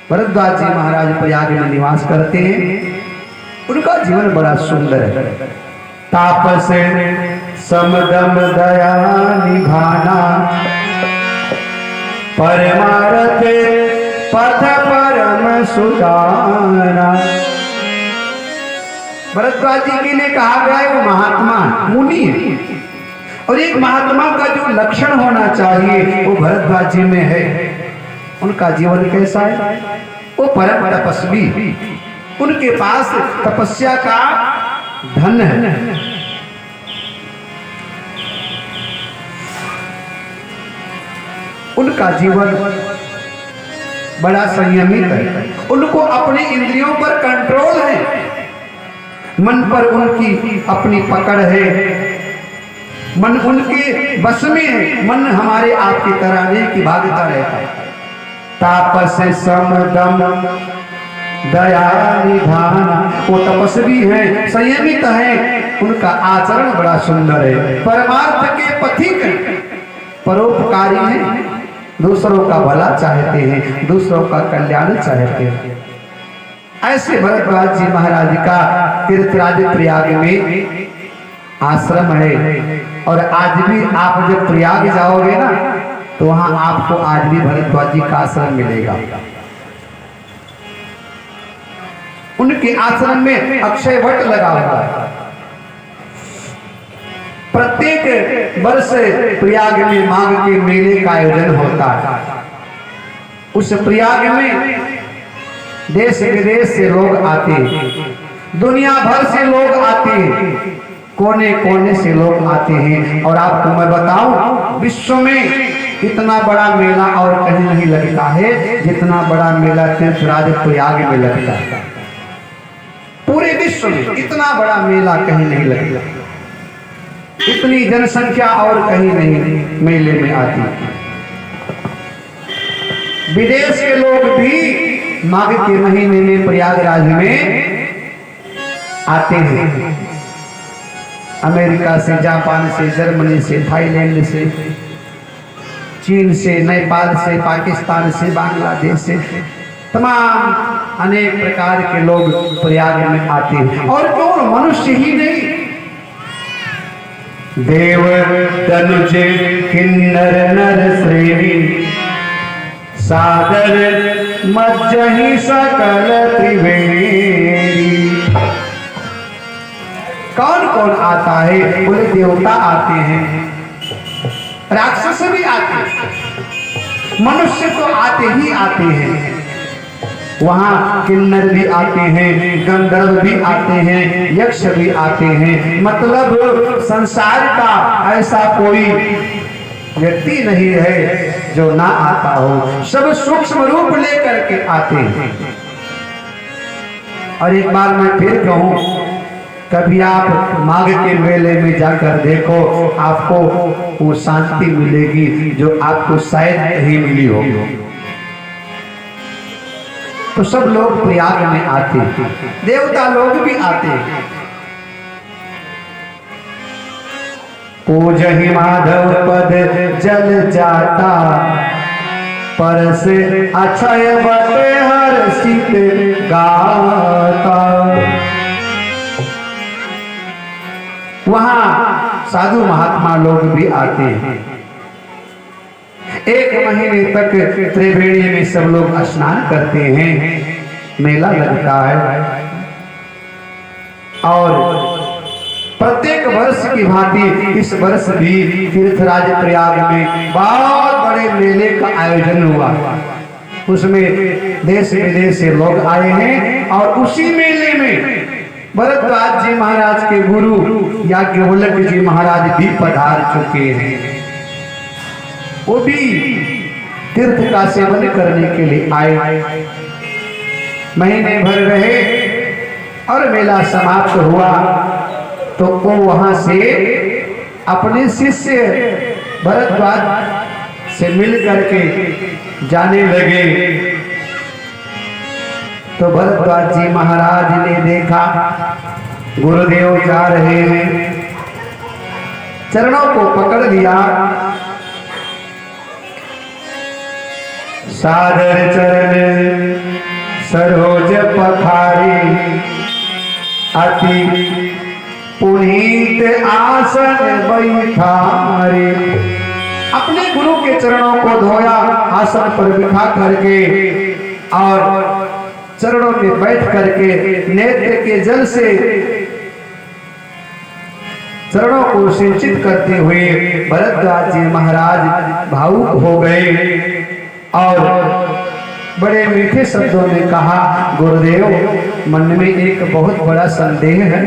भरद्वाज जी महाराज प्रयाग में निवास करते हैं। उनका जीवन बड़ा सुंदर है। तापस समदम दया निभाना, परमार्थ पथ परम सुजाना। भरद्वाज जी के लिए कहा गया है वो महात्मा मुनि है। और एक महात्मा का जो लक्षण होना चाहिए वो भरद्वाज जी में है। उनका जीवन कैसा है? वो परम तपस्वी, उनके पास तपस्या का धन है। उनका जीवन बड़ा संयमित है। उनको अपने इंद्रियों पर कंट्रोल है। मन पर उनकी अपनी पकड़ है। मन उनके बस में है, मन हमारे आपकी तराने की भागता रहता है। तापस समदम दया निधान, वो तपस्वी है, संयमित है, उनका आचरण बड़ा सुंदर है। परमार्थ के पथिक, परोपकारी हैं, दूसरों का भला चाहते हैं, दूसरों का कल्याण चाहते हैं। ऐसे भरद्वाज जी महाराज का तीर्थराज प्रयाग में आश्रम है। और आज भी आप जब प्रयाग जाओगे ना तो वहां आपको आज भी भरद्वाज जी का आश्रम मिलेगा। उनके आश्रम में अक्षय वट लगा हुआ है। प्रत्येक वर्ष प्रयाग में माघ के मेले का आयोजन होता है। उस प्रयाग में देश विदेश से लोग आते हैं, दुनिया भर से लोग आते हैं, कोने कोने से लोग आते हैं। और आपको मैं बताऊं, विश्व में इतना बड़ा मेला और कहीं नहीं लगता है जितना बड़ा मेला तीर्थराज प्रयाग में लगता है। पूरे विश्व में इतना बड़ा मेला कहीं नहीं लगता, इतनी जनसंख्या और कहीं नहीं मेले में आती। विदेश के लोग भी माघ के महीने में प्रयागराज में आते हैं। अमेरिका से, जापान से, जर्मनी से, थाईलैंड से, चीन से, नेपाल से, पाकिस्तान से, बांग्लादेश से, तमाम अनेक प्रकार के लोग प्रयाग में आते हैं। और केवल मनुष्य ही नहीं, देव तनुज किन्नर नर श्रेणी सादर मज्जहि सकल त्रिवेणी। कौन कौन आता है? बोले देवता आते हैं, राक्षस भी आते हैं, मनुष्य तो आते ही आते हैं। वहां किन्नर भी आते हैं, गंधर्व भी आते हैं, यक्ष भी आते हैं। मतलब संसार का ऐसा कोई व्यक्ति नहीं है जो ना आता हो, सब सूक्ष्म रूप लेकर के आते हैं। और एक बार मैं फिर कहूं, कभी आप माघ के मेले में जाकर देखो, आपको वो शांति मिलेगी जो आपको शायद नहीं मिली हो। तो सब लोग प्रयाग में आते हैं, देवता लोग भी आते हैं। पूजहि माधव पद जल जाता, परस अक्षय बटे हर्षित गाता। वहां साधु महात्मा लोग भी आते हैं। एक महीने तक त्रिवेणी में सब लोग स्नान करते हैं, मेला लगता है। और प्रत्येक वर्ष की भांति इस वर्ष भी तीर्थराज प्रयाग में बहुत बड़े मेले का आयोजन हुआ। उसमें देश विदेश से लोग आए हैं। और उसी मेले में भरद्वाज जी महाराज के गुरु याज्ञवल्क्य जी महाराज भी पधार चुके हैं। वो भी तीर्थ का सेवन करने के लिए आए। महीने भर रहे और मेला समाप्त हुआ तो वो वहां से अपने शिष्य भरद्वाज से मिल करके जाने लगे। तो भरद्वाज जी महाराज ने देखा गुरुदेव जा रहे हैं, चरणों को पकड़ लिया। सादर चरण सरोज पखारी, अति पुनीत आसन बैठारे। अपने गुरु के चरणों को धोया, आसन पर बिठा करके और चरणों में बैठ करके नेत्र के जल से चरणों को सिंचित करते हुए भरद्वाज जी महाराज भावुक हो गए और बड़े मीठे शब्दों में कहा, गुरुदेव मन में एक बहुत बड़ा संदेह है,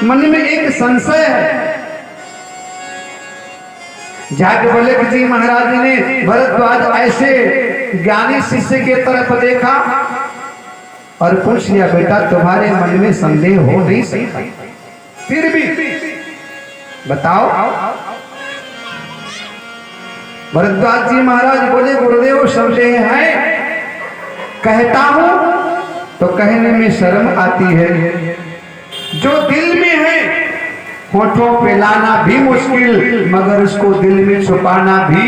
मन में एक संशय है। याज्ञवल्क्य जी महाराज ने भरद्वाज ऐसे ज्ञानी शिष्य के तरफ देखा और पूछ लिया, बेटा तुम्हारे मन में संदेह हो नहीं सकता। फिर भी बताओ। भरद्वाज जी महाराज बोले गुरुदेव संदेह है, कहता हूं तो कहने में शर्म आती है, जो दिल में है होठों पे लाना भी मुश्किल, मगर उसको दिल में छुपाना भी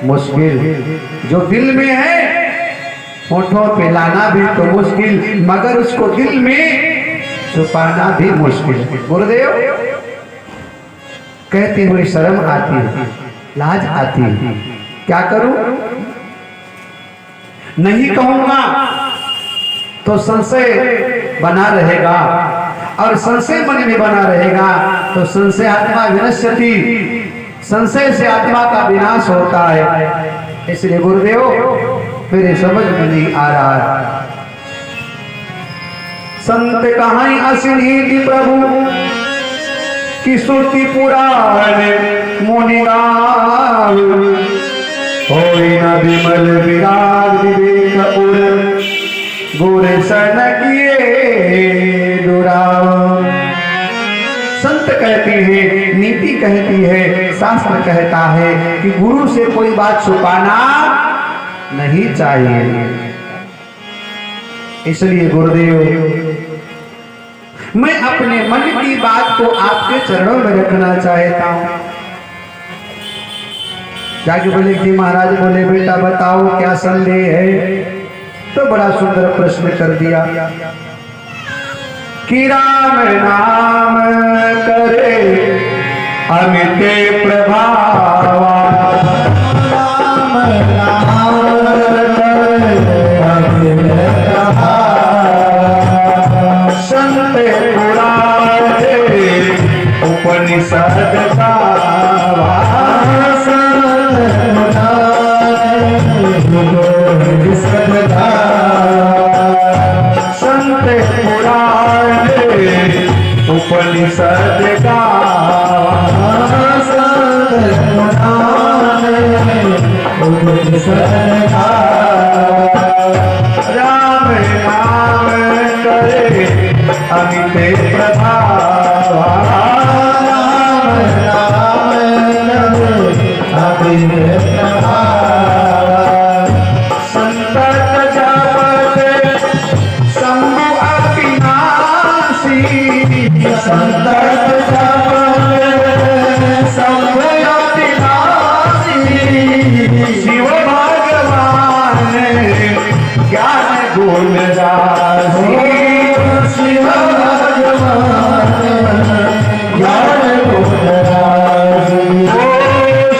मुश्किल। जो दिल में है होठों पे लाना भी तो मुश्किल, मगर उसको दिल में छुपाना भी मुश्किल। गुरुदेव कहते हुए शर्म आती है, लाज आती है, क्या करूं? नहीं कहूंगा तो संशय बना रहेगा, और संशय मन में बना रहेगा तो संशय आत्मा विनश्यति, संशय से आत्मा का विनाश होता है। इसलिए गुरुदेव मेरे समझ में नहीं आ रहा है। संत कहां असिनीति प्रभु की श्रुति पुराण मुनि गाव, होई न विमल विराग विवेक उर, गुर सन किए दुराव। संत कहती है, नीति कहती है, शास्त्र कहता है कि गुरु से कोई बात छुपाना नहीं चाहिए। इसलिए गुरुदेव मैं अपने मन की बात को आपके चरणों में रखना चाहता हूं। जाके बोले कि महाराज बोले बेटा बताओ क्या संदेह है? तो बड़ा सुंदर प्रश्न कर दिया कि राम नाम करे अमित प्रभावा, राम नाम करे अमित प्रभावा, संत पुराणे उपनिषद गावा, संत पुराणे उपनिषद गावा, संत पुराणे उपनिषद गावा, राम नाम करे अमित प्रभावा, राम नाम करे अमित प्रभावा, संतत जपत शंभु अविनाशी, संतत जपत शंभु अविनाशी, शिव भगवान ज्ञान गुण राशि, शिव भगवान ज्ञान गुण राशि,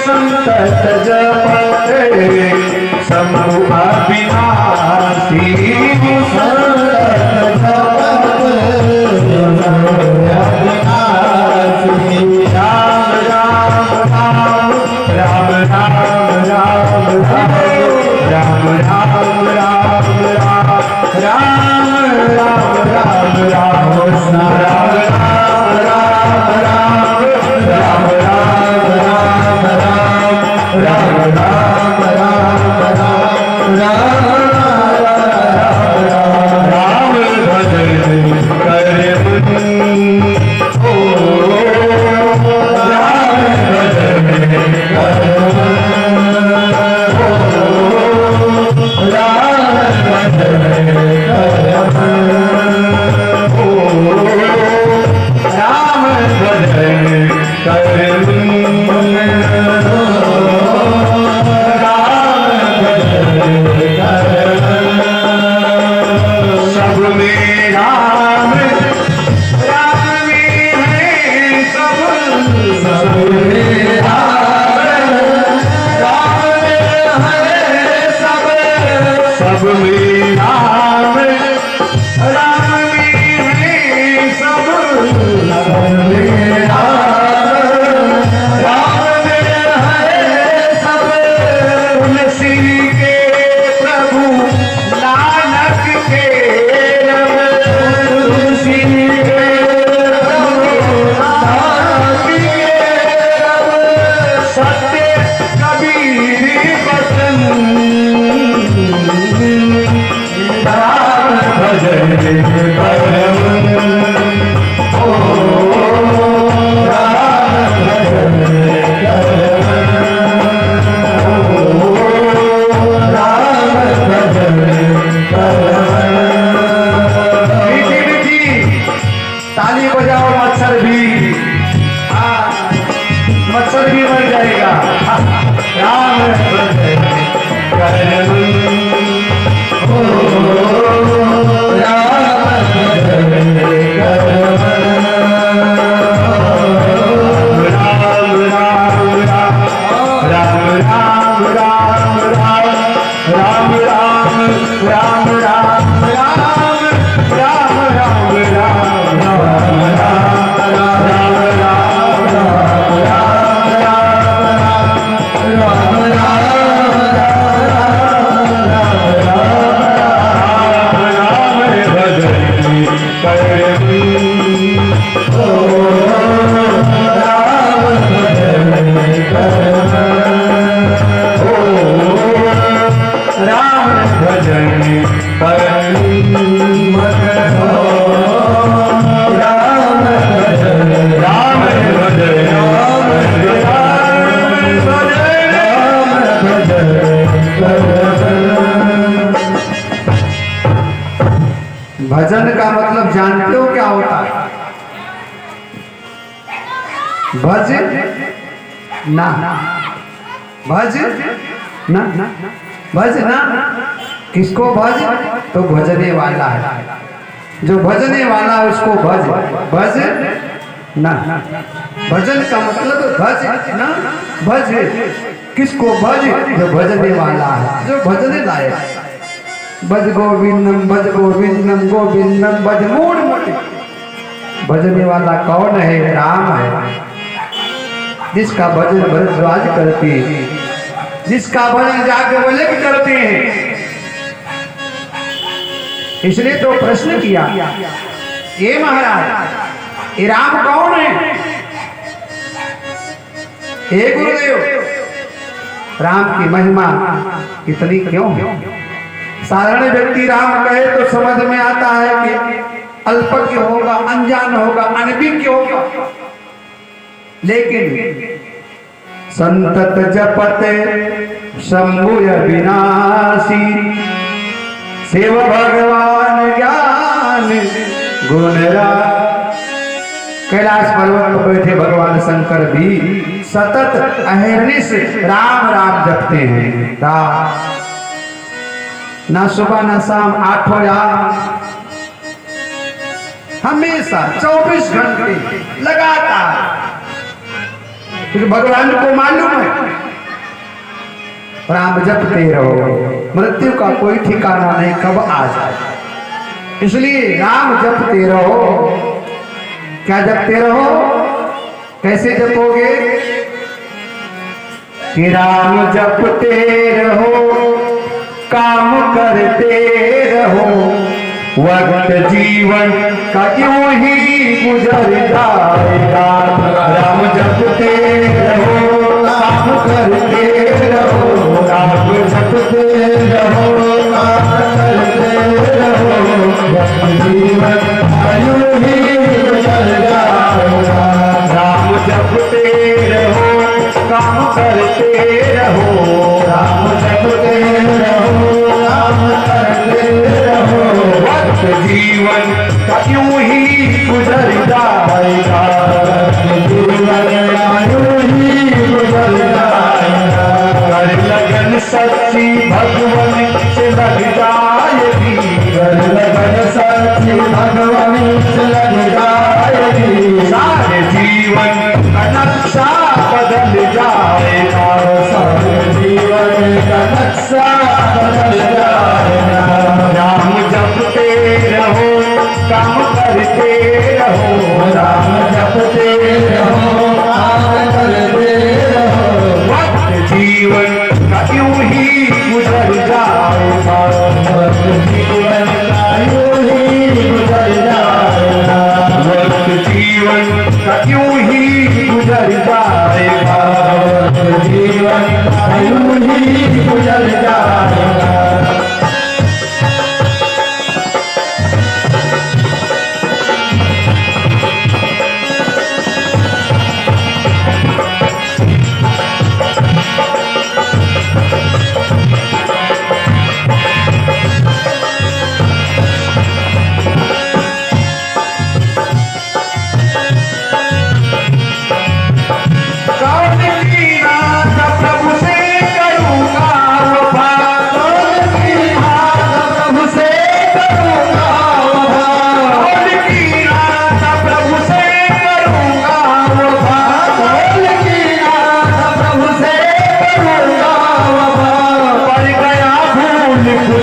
संतत जपत शंभु अविनाशी, संतत जपत शंभु अविनाशी, राम राम राम राम राम राम राम राम राम राम राम राम राम राम कृष्ण राम राम राम राम राम राम राम राम राम राम राम राम राम भजन करे मुनि, ओ राम भजन करे सब में राम, राम में है सब, सब में राम, राम में है सब, सब में राम, राम में है सब, सब में राम, राम में है सब, तुलसी के प्रभु नानक के रब, तुलसी के प्रभु नानक के रब, सत्य कबीर वचन, राम भजन करम, ओ राम भजन का मतलब जानते हो क्या होता है? भज ना, भज ना, भज ना। किसको भज? तो भजने वाला है, जो भजने वाला है उसको भज, भज ना। भजन का मतलब भज ना, भज किसको? भज जो भजने वाला है, जो भजने लायक। भज गोविंदम, भज गोविंदम, गोविंदम भज मूड मति। भजने वाला कौन है? राम है, जिसका भजन भरद्वाज करते हैं, जिसका भजन जाके बोले कि करते हैं। इसलिए तो प्रश्न किया, ये महाराज ये राम कौन है? हे गुरुदेव, राम की महिमा इतनी क्यों? साधारण व्यक्ति राम कहे तो समझ में आता है कि अल्पज्ञ होगा, अनजान होगा, अनभिज्ञ होगा। लेकिन संतत जपते शंभुय विनाशी, शिव भगवान ज्ञान गुणरा। कैलाश पर्वत पर बैठे भगवान शंकर भी सतत अहर्निश राम राम जपते हैं। ना सुबह ना शाम, आठों याम, हमेशा 24 घंटे लगातार। क्योंकि भगवान को मालूम है राम जपते रहो, मृत्यु का कोई ठिकाना नहीं कब आ जाए। इसलिए राम जपते रहो। क्या जपते रहो? कैसे जपोगे? कि राम जपते रहो, काम करते रहो, वक्त जीवन का क्यों ही गुजर जाएगा। राम जपते रहो, काम करते रहो, राम जपते रहो, काम करते रहो, वक्त जीवन का क्यों ही गुजर जाएगा। राम जपते रहो, काम करते रहो, राम जपते रहो, काम करते रहो, वक्त जीवन का यूं ही गुजर जाएगा। जीवन का यूं ही गुजर जाएगा। कर लगन सच्ची भगवान से लग जाएगी, कर लगन सच्ची भगवान से लग जाएगी। सारे जीवन का नक्शा बदल जाएगा, सारे जीवन का नक्शा बदल जाएगा। राम जपते रहो, काम करते रहो, राम जपते रहो, काम करते रहो, वक्त जीवन का यूं ही गुजर जाएगा, वक्त जीवन का यूं ही गुजर जाएगा, वक्त जीवन का यूं ही गुजर जाएगा, वक्त जीवन का यूं ही गुजर जाएगा। प्रभु से करूंगा वफा,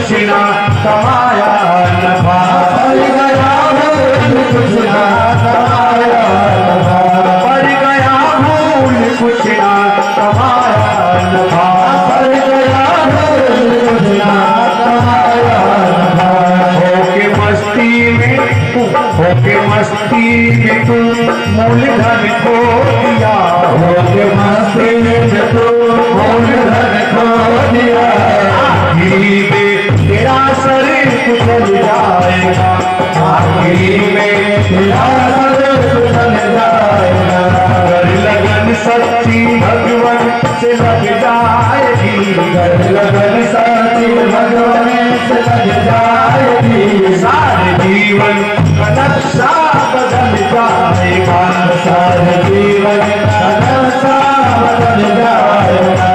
कुछ ना कमाया नफा, पड़ गया भूल कुछ ना कमाया नफा, पड़ गया भूल कुछ ना कमाया नफा, पड़ गया भूल कुछ ना कमाया नफा। होके मस्ती में तू मूलधन खो दिया, होके मस्ती में तू मूलधन खो दिया, आखिरी में तेरा सर कुचल जाएगा, आखिरी में तेरा सर कुचल जाएगा। कर लगन सच्ची भगवान से लग जाएगी, कर लगन सच्ची भगवान से लग जाएगी, सारे जीवन का नक्शा बदल जाएगा, सारे जीवन का नक्शा बदल जाएगा।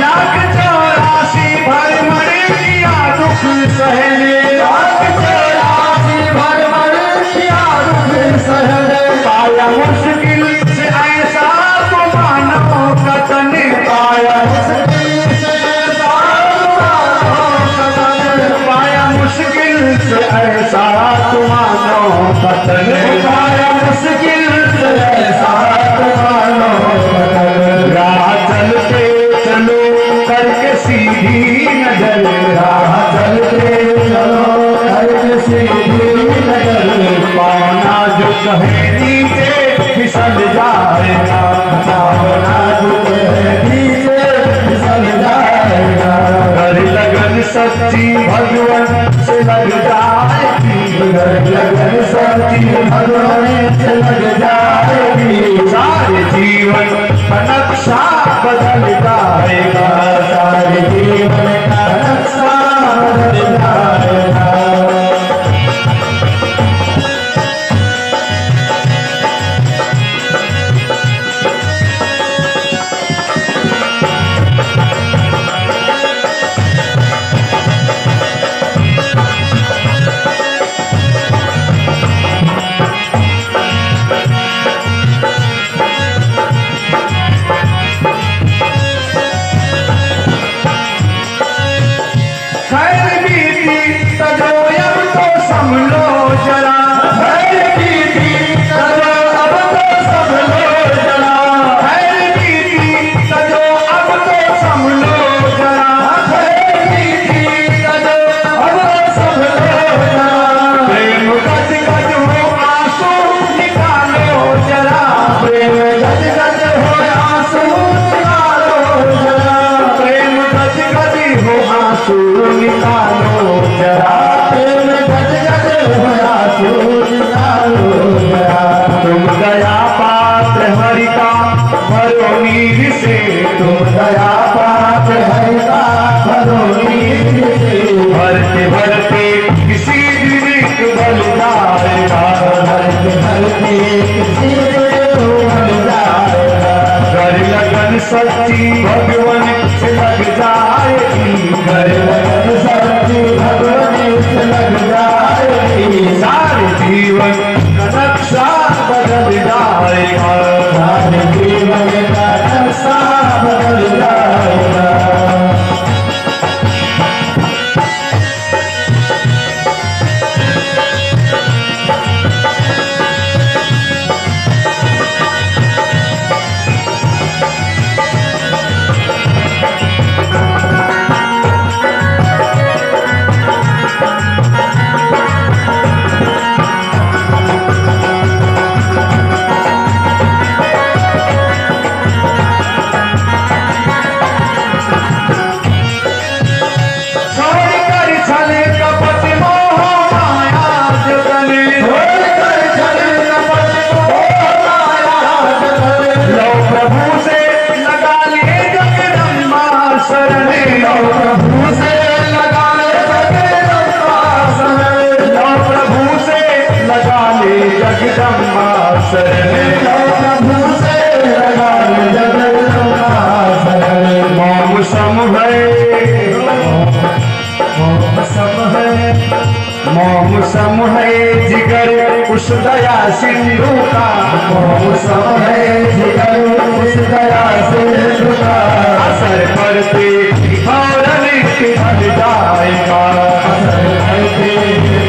लाख 84 भर किया दुख सहने, लाख 84 भर किया दुख सहने, पाया मुश्किल से ऐसा तो मानो कतन, पाया मुश्किल से ऐसा पाया मुश्किल से ऐसा तो मानो कतन, पाया मुश्किल से ऐसा मानो बदल। राह चलते चलो करके सीधी नजर, राह चलते चलो करके सीधी नजर, पाना जो कहे नीचे फिसल जाएगा, पावना दुख है नीचे फिसल जाएगा। कर लगन सच्ची भगवान से लग जाएगी, कर लगन सच्ची भगवान से लग जाएगी, सारे जीवन का नक्शा बदल जाएगा, सारे जीवन का नक्शा बदल जाएगा। खैर बीती तजोयब तो संभलो जरा, खैर बीती तजो अब तो सब लो जरा, खैर बीती तजो अब तो संभलो जरा, खैर बीती तजो अब तो सब लो जरा, प्रेम गज गज हो आंसू निकालो जरा, प्रेम गज गज हो आंसू निकालो जरा, प्रेम गज गज हो आंसू निकालो जरा, प्रेम गज गज हो आंसू निकालो जरा। तुम दया पात्र हरि का भरो नीर से, तुम दया पात्र हरि का भरो नीर से, भरते भरते किसी दिन एक बल जाएगा, भरते भरते किसी दिन बन जाएगा। कर लगन सच्ची भगवान से लग जाएगी, कर लगन सच्ची भगवान से लग जाएगी, सारे जीवन का नक्शा बदल जाएगा, सारे जीवन का नक्शा बदल जाएगा। शरण लो, प्रभु से लगा जगदम्बा शरण प्रभु से लगान जगदम्बा शरण मोम सम है मोम सम है मोम सम है जिगर उस दया सिंधु का मोम सम है जिगर उस दया सिंधु का असर पड़ते फौरन पिघल जाएगा असर करते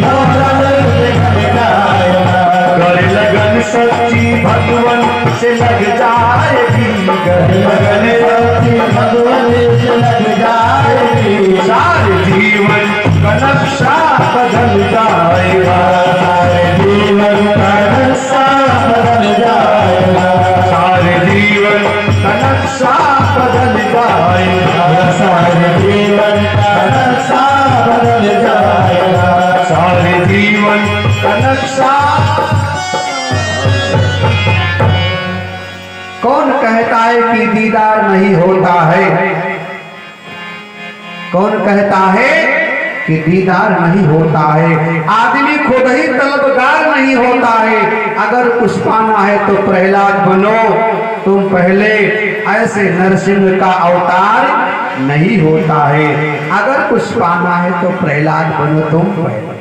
फौरन पिघल जाएगा कर लगन सच्ची भगवन से लग जाएगी कर लगन सच्ची भगवान से लग जाएगी सारे जीवन का नक्शा बदल जाएगा सारे जीवन का नक्शा बदल जाएगा सारे जीवन का नक्शा बदल जाएगा सारे जीवन का नक्शा बदल जाएगा सारे जीवन का नक्शा। कौन कहता है कि दीदार नहीं होता है? कौन कहता है कि दीदार नहीं होता है? आदमी खुद ही तलबगार नहीं होता है। अगर कुछ पाना है तो प्रहलाद बनो तुम पहले, ऐसे नरसिंह का अवतार नहीं होता है। अगर कुछ पाना है तो प्रहलाद बनो तुम पहले।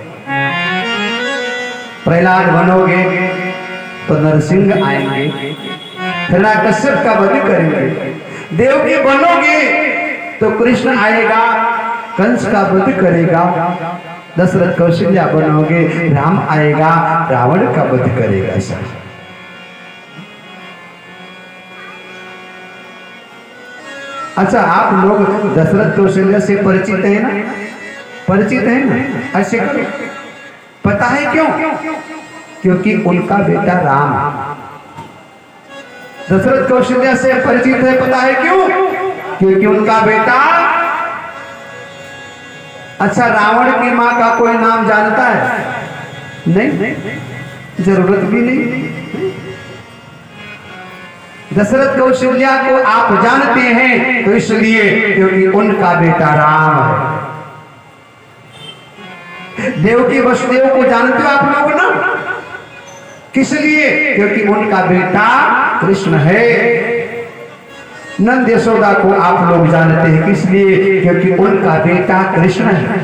प्रहलाद बनोगे तो नरसिंह आएंगे, हिरण्यकश्यप का वध करेंगे। देवकी बनोगे तो कृष्ण आएगा, कंस का वध करेगा। दशरथ कौशल्या बनोगे, राम आएगा, रावण का वध करेगा। सर अच्छा, आप लोग दशरथ कौशल्या से परिचित है ना? परिचित है ना? ऐसे करो। पता है क्यों? क्योंकि उनका बेटा राम दशरथ कौशल्या से परिचित है। पता है क्यों? क्योंकि उनका बेटा। अच्छा, रावण की मां का कोई नाम जानता है? नहीं, जरूरत भी नहीं। दशरथ कौशल्या को आप जानते हैं तो इसलिए क्योंकि उनका बेटा राम है। देवकी वसुदेव को जानते हो आप लोग ना? किस लिए? क्योंकि उनका बेटा कृष्ण है। नंद यशोदा को आप लोग जानते हैं किस लिए? क्योंकि उनका बेटा कृष्ण है।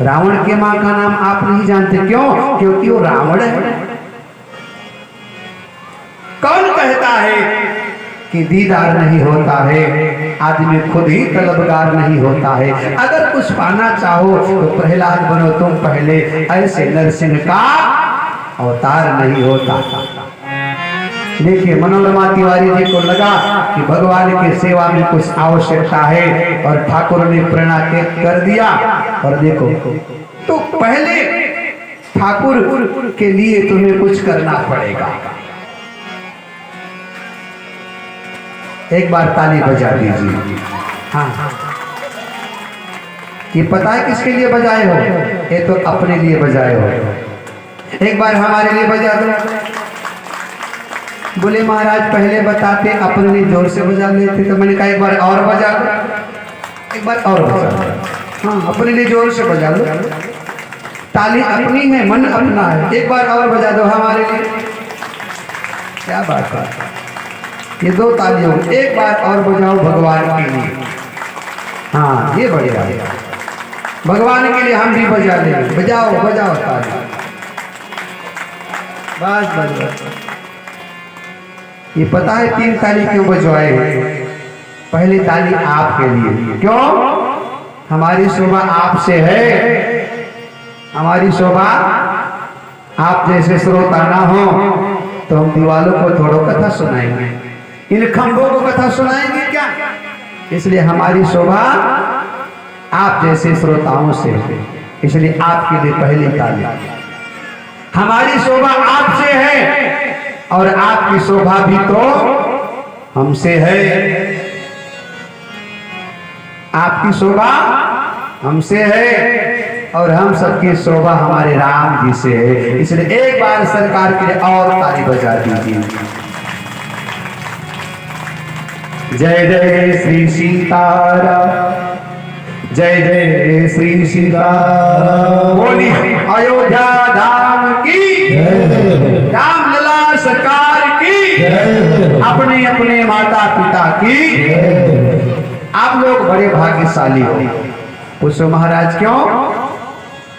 रावण के मां का नाम आप नहीं जानते, क्यों? क्योंकि वो रावण है। कौन कहता है कि दीदार नहीं होता है? आदमी खुद ही तलबगार नहीं होता है। अगर कुछ पाना चाहो तो प्रहलाद बनो तुम पहले, ऐसे नरसिंह का अवतार नहीं होता। देखिए, मनोरमा तिवारी जी को लगा कि भगवान की सेवा में कुछ आवश्यकता है और ठाकुर ने प्रेरणा कर दिया। और देखो, तो पहले ठाकुर के लिए तुम्हें कुछ करना पड़ेगा। एक बार ताली बजा दीजिए। हाँ, ये पता है किसके लिए बजाए हो? ये तो अपने लिए बजाए हो। एक बार हमारे लिए बजा दो। बोले महाराज पहले बताते, अपने लिए जोर से बजा लेते। तो मैंने कहा एक बार और बजा दो, एक बार और बजा दो। हाँ, अपने लिए जोर से बजा लो। ताली अपनी है, मन अपना है। एक बार और बजा दो हमारे लिए। क्या बात है, ये दो ताली हो। एक बार और बजाओ भगवान के लिए। हाँ, ये बढ़िया है। भगवान के लिए हम भी बजा लेंगे। बजाओ बजाओ ताली। बस बस बस। ये पता है 3 ताली क्यों बजवाए? पहली ताली आपके लिए। क्यों? हमारी शोभा आपसे है। हमारी शोभा आप जैसे श्रोता ना हो तो हम दीवालों को थोड़ो कथा सुनाएंगे, इन खंभों को कथा सुनाएंगे क्या? इसलिए हमारी शोभा आप जैसे श्रोताओं से है। इसलिए आपके लिए पहली ताली। हमारी शोभा आपसे है और आपकी शोभा भी तो हमसे है। आपकी शोभा हमसे है और हम सबकी शोभा हमारे राम जी से है। इसलिए एक बार सरकार के लिए और ताली बजा दीजिए। जय जय श्री सीताराम। जय जय श्री सीताराम। बोली अयोध्या धाम की, राम लला सरकार की, अपने अपने माता पिता की। आप लोग बड़े भाग्यशाली हो। पूछो महाराज क्यों?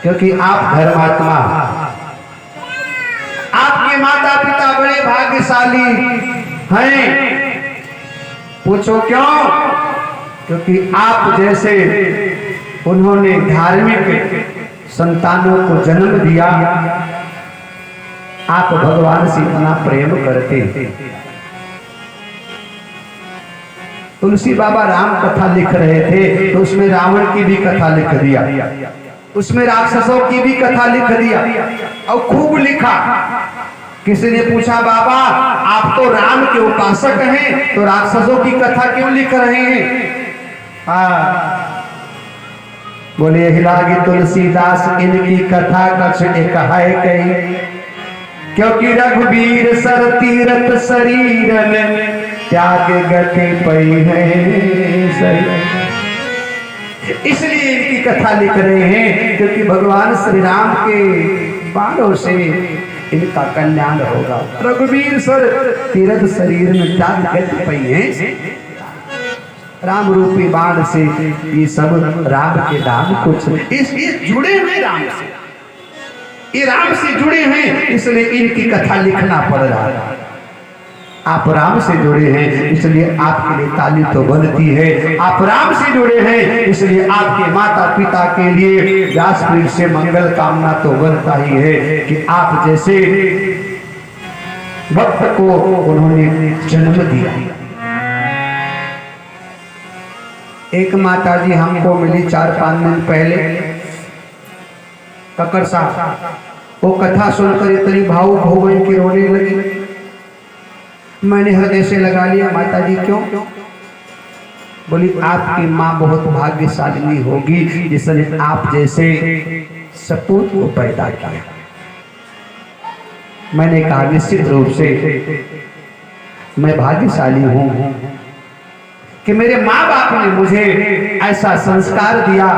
क्योंकि आप धर्मात्मा, आपके माता पिता बड़े भाग्यशाली हैं। पूछो क्यों? क्योंकि आप जैसे उन्होंने धार्मिक संतानों को जन्म दिया। आप भगवान से इतना प्रेम करते। तुलसी बाबा राम कथा लिख रहे थे तो उसमें रावण की भी कथा लिख दिया, उसमें राक्षसों की भी कथा लिख दिया और खूब लिखा। किसी ने पूछा बाबा आप तो राम के उपासक हैं तो राक्षसों की कथा क्यों लिख रहे हैं? बोले हिलागी तुलसीदास इनकी कथा कछ एक है कही, क्योंकि रघुवीर सर तीरथ शरीर में त्याग गति पई है सही। इसलिए इनकी कथा लिख रहे हैं क्योंकि भगवान श्री राम के बाणों से इनका कल्याण होगा। रघुवीर सर तीरथ शरीर में त्याग गति पई है, राम रूपी बाण से ये सब राम के दाम कुछ इसलिए जुड़े हुए राम से, ये राम से जुड़े हैं इसलिए इनकी कथा लिखना पड़ रहा है। आप राम से जुड़े हैं इसलिए आपके लिए ताली तो बनती है। आप राम से जुड़े हैं इसलिए आपके माता पिता के लिए व्यासपीठ से मंगल कामना तो बनता ही है कि आप जैसे भक्त को उन्होंने जन्म दिया। एक माता जी हमको मिली 4-5 दिन पहले ककर साहब, वो कथा सुनकर इतनी भावुक हो गई कि रोने लगी। मैंने हृदय से लगा लिया माता जी क्यों? बोली आपकी माँ बहुत भाग्यशालिनी होगी जिसने आप जैसे सपूत को पैदा किया। मैंने कहा निश्चित रूप से मैं भाग्यशाली हूं कि मेरे माँ बाप ने मुझे ऐसा संस्कार दिया,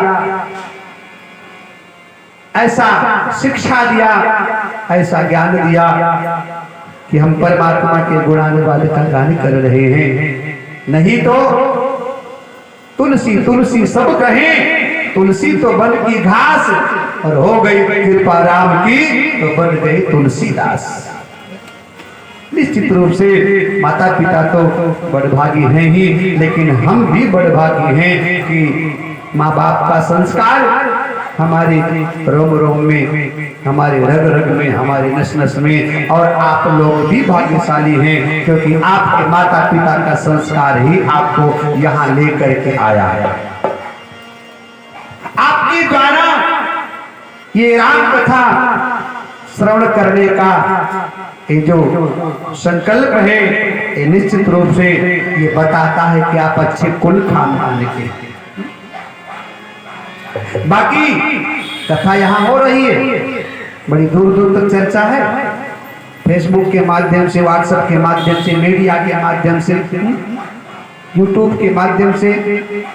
ऐसा शिक्षा दिया, ऐसा ज्ञान दिया कि हम परमात्मा के गुणानुवाद का गान कर रहे हैं। नहीं तो तुलसी तुलसी सब कहें, तुलसी तो बन की घास और हो गई कृपा राम की तो बन गई तुलसीदास। निश्चित रूप से माता पिता तो बड़भागी हैं ही, लेकिन हम भी बड़भागी हैं कि माँ बाप का संस्कार हमारे रोम रोम में, हमारे रग रग में, हमारे नस नस में। और आप लोग भी भाग्यशाली हैं क्योंकि आपके माता पिता का संस्कार ही आपको यहाँ लेकर के आया है। आपके द्वारा ये राम कथा श्रवण करने का ये जो संकल्प है ये निश्चित रूप से ये बताता है कि आप अच्छे कुल खानदान के। बाकी कथा यहाँ हो रही है, बड़ी दूर दूर तक चर्चा है, फेसबुक के माध्यम से, व्हाट्सएप के माध्यम से, मीडिया के माध्यम से, यूट्यूब के माध्यम से,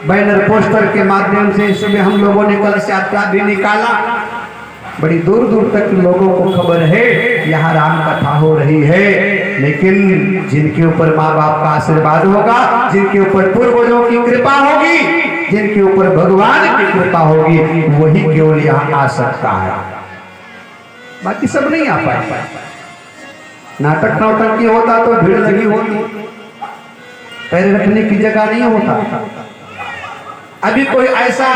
बैनर पोस्टर के माध्यम से। सुबह हम लोगों ने कलश यात्रा भी निकाला, बड़ी दूर दूर तक लोगों को खबर है यहाँ राम कथा हो रही है। लेकिन जिनके ऊपर माँ बाप का आशीर्वाद होगा, जिनके ऊपर पूर्वजों की कृपा होगी, जिनके ऊपर भगवान की कृपा होगी, वही केवल यहाँ आ सकता है, बाकी सब नहीं आ पाए। नाटक नौटंकी होता तो भीड़ लगी होती, पैर रखने की जगह नहीं होता। अभी कोई ऐसा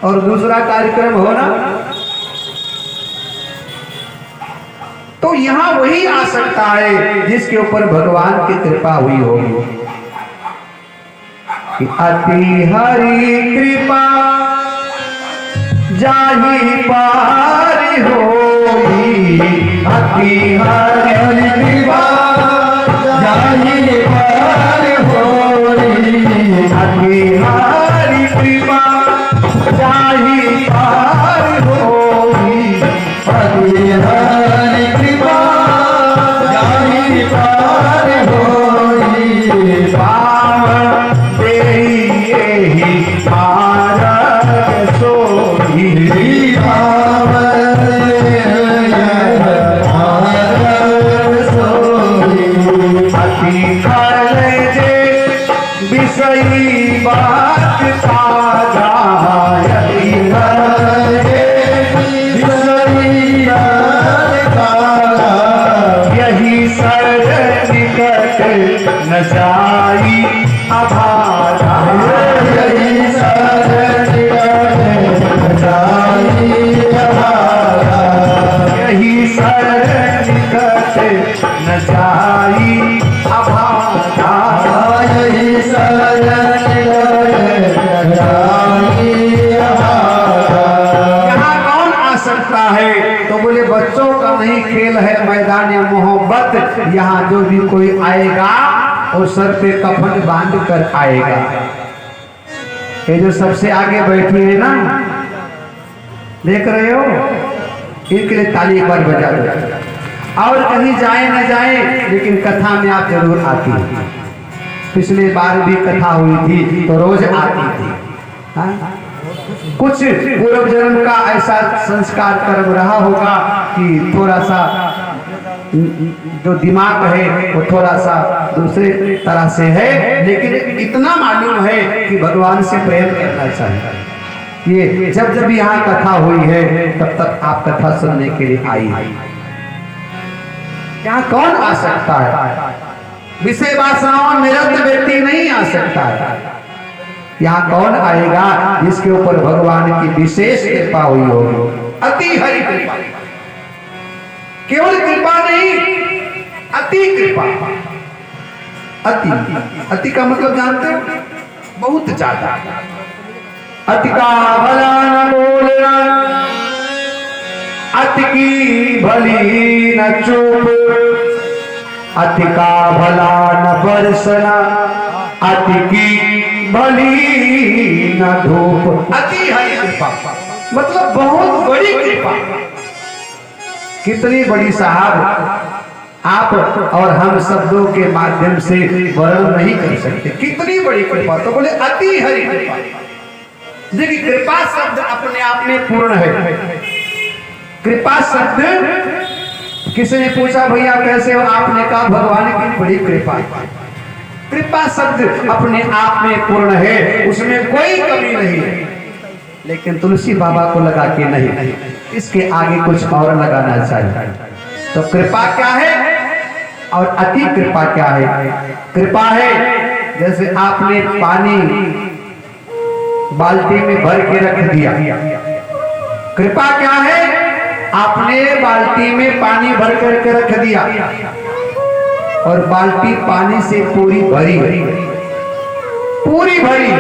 और दूसरा कार्यक्रम हो ना तो यहाँ वही आ सकता है जिसके ऊपर भगवान की कृपा हुई होगी। अति हरि कृपा जाहि पार होई, अति हरि कृपा जाहि पार होई, अति हरि कृपा जाहि पार होई, अति हरि कृपा जाहि पार होई। पावन देहि पार यही बात ताजा, यही यही सर निकट न जाई अभागा, यही सर निकट न जाई अभागा, यही सर निकट न जाई अभागा, यही सर निकट न जाई अभागा। यहाँ कौन आ सकता है? तो बोले बच्चों का नहीं खेल है मैदान मोहब्बत, यहाँ जो भी कोई आएगा वो सर पे कफन बांध कर आएगा। ये जो सबसे आगे बैठी है ना, देख रहे हो, इनके लिए ताली एक बार बजा दो। और कहीं जाए न जाए लेकिन कथा में आप जरूर आती है। पिछले बार भी कथा हुई थी तो रोज आती थी। हाँ? कुछ पूर्व जन्म का ऐसा संस्कार कर्म रहा होगा कि थोड़ा सा जो दिमाग है वो थोड़ा सा दूसरे तरह से है, लेकिन इतना मालूम है कि भगवान से प्रेम करना चाहिए। ये जब जब यहाँ कथा हुई है तब तक आप कथा सुनने के लिए आई है। यहाँ कौन आ सकता है? विषय वासनाओं में रत व्यक्ति नहीं आ सकता है। यहाँ कौन आएगा जिसके ऊपर भगवान की विशेष कृपा हुई होगी? अति हरि कृपा, केवल कृपा नहीं, अति कृपा। अति, अति का मतलब जानते हो? बहुत ज्यादा। अति का भला न बोलना, अति की भली न चूप, अति का भला न बरसना, अति की भली न धूप। अति हरि कृपा मतलब बहुत बड़ी कृपा। कितनी बड़ी साहब, आप और हम शब्दों के माध्यम से वर्णन नहीं कर सकते कितनी बड़ी कृपा। तो बोले अति हरि कृपा। देखिए कृपा शब्द अपने आप में पूर्ण है। कृपा शब्द किसी ने पूछा भैया कैसे हो, आपने कहा भगवान की बड़ी कृपा। कृपा शब्द अपने आप में पूर्ण है, उसमें कोई कमी नहीं है, लेकिन तुलसी बाबा को लगा के नहीं, इसके आगे कुछ और लगाना चाहिए। तो कृपा क्या है और अति कृपा क्या है? कृपा है जैसे आपने पानी बाल्टी में भर के रख दिया। कृपा क्या है? आपने बाल्टी में पानी भर करके रख दिया और बाल्टी पानी से पूरी भरी, पूरी भरी,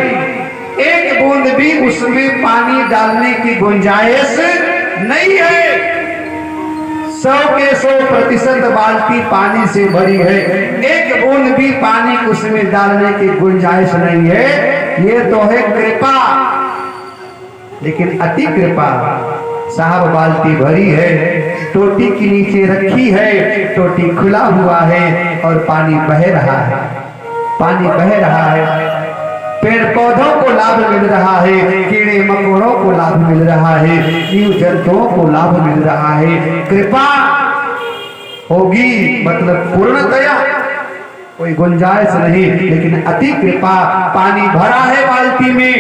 एक बूंद भी उसमें पानी डालने की गुंजाइश नहीं है। 100 के 100% बाल्टी पानी से भरी है, एक बूंद भी पानी उसमें डालने की गुंजाइश नहीं है। ये तो है कृपा। लेकिन अति कृपा, साहब बाल्टी भरी है, टोटी के नीचे रखी है, टोटी खुला हुआ है और पानी बह रहा है, पानी बह रहा है, पेड़ पौधों को लाभ मिल रहा है, कीड़े मकोड़ों को लाभ मिल रहा है, जीव जंतुओं को लाभ मिल रहा है। कृपा होगी मतलब पूर्णतया कोई गुंजाइश नहीं। लेकिन अति कृपा, पानी भरा है बाल्टी में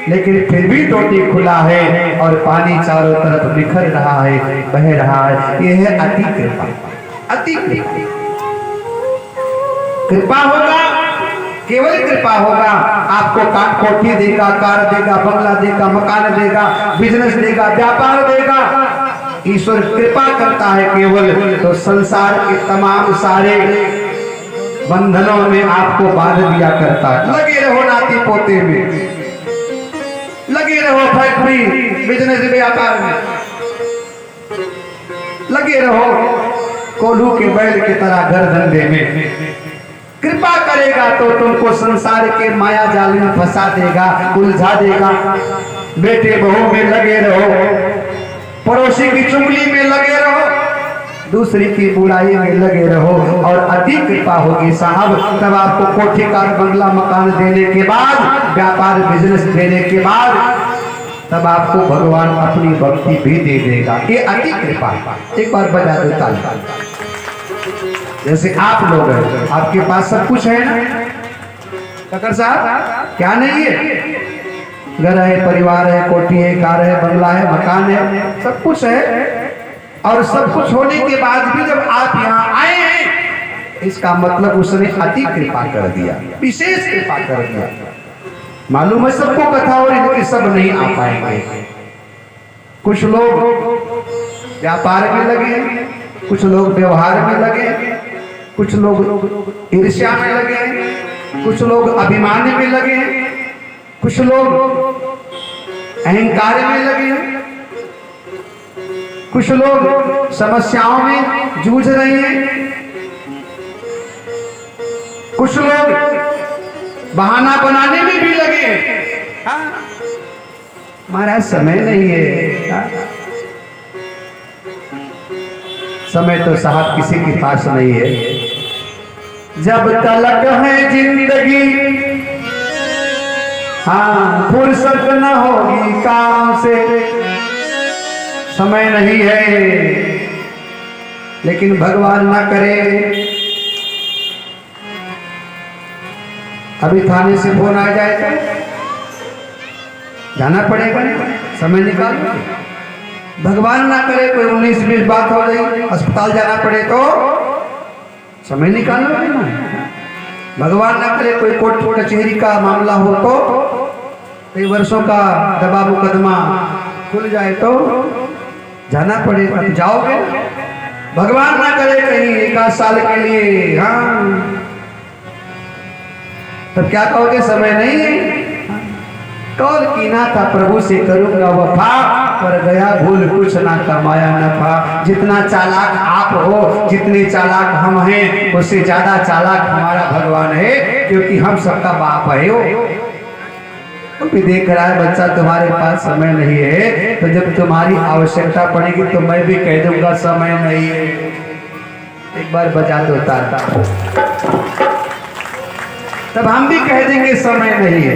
लेकिन फिर भी टोटी खुला है और पानी चारों तरफ बिखर रहा है, बह रहा है। यह है अति कृपा। अति कृपा, कृपा होगा, केवल कृपा होगा। आपको कोठी देगा, कार देगा, बंगला देगा, मकान देगा, बिजनेस देगा, व्यापार देगा। ईश्वर कृपा करता है केवल, तो संसार के तमाम सारे बंधनों में आपको बांध दिया करता है। लगे रहो नाती पोते में, लगे रहो फैक्ट्री बिजनेस व्यापार में, लगे रहो कोल्हू के बैल की तरह घर धंधे में। कृपा करेगा तो तुमको संसार के माया जाल में फंसा देगा, उलझा देगा। बेटे बहू में लगे रहो, पड़ोसी की चुगली में लगे रहो, दूसरी की बुराई में लगे रहो, और अति कृपा होगी साहब तब आपको कोठी कार बंगला मकान देने के बाद, व्यापार बिजनेस देने के बाद, तब आपको भगवान अपनी भक्ति भी दे देगा। ये अति कृपा। एक बार बजा दो ताली। जैसे आप लोग हैं, आपके पास सब कुछ है ना ककर साहब, क्या नहीं है? घर है, परिवार है, कोठी है, कार है, बंगला है, मकान है, सब कुछ है। और सब कुछ होने के बाद भी जब आप यहाँ आए हैं, इसका मतलब उसने अति कृपा कर दिया, विशेष कृपा कर दिया। मालूम है सबको कथा, और इनके सब नहीं आ पाएंगे। कुछ लोग व्यापार में लगे, कुछ लोग व्यवहार में लगे, कुछ लोग ईर्ष्या में लगे, कुछ लोग अभिमान में लगे, कुछ लोग अहंकार में लगे, कुछ लोग समस्याओं में जूझ रहे हैं, कुछ लोग बहाना बनाने में भी लगे। हाँ? हमारा समय नहीं है। हाँ? समय तो साहब किसी के पास नहीं है। जब तलक है जिंदगी, हाँ, फुर्सत न होगी काम से। समय नहीं है, लेकिन भगवान ना करे। अभी थाने से फोन आ जाए तो जाना पड़ेगा, समय निकाल। भगवान ना करे कोई 19-20 बात हो रही, अस्पताल जाना पड़े तो समय निकालना पड़ेगा। भगवान ना करे कोई कोर्ट कचहरी का मामला हो तो कई वर्षों का दबाव मुकदमा खुल जाए तो जाना पड़ेगा, तो जाओगे। भगवान ना करे कहीं 1 साल के लिए, हाँ, तब क्या कहोगे? समय नहीं है। कौल कीना था प्रभु से करूंगा वफा, पर गया भूल कुछ ना कमाया नफा। जितना चालाक आप हो, जितने चालाक हम हैं, उससे ज्यादा चालाक हमारा भगवान है, क्योंकि हम सबका बाप है। वो भी देख रहा है बच्चा तुम्हारे पास समय नहीं है, तो जब तुम्हारी आवश्यकता पड़ेगी तो मैं भी कह दूंगा समय नहीं है। एक बार बजा दो ताता, तब हम भी कह देंगे समय नहीं है।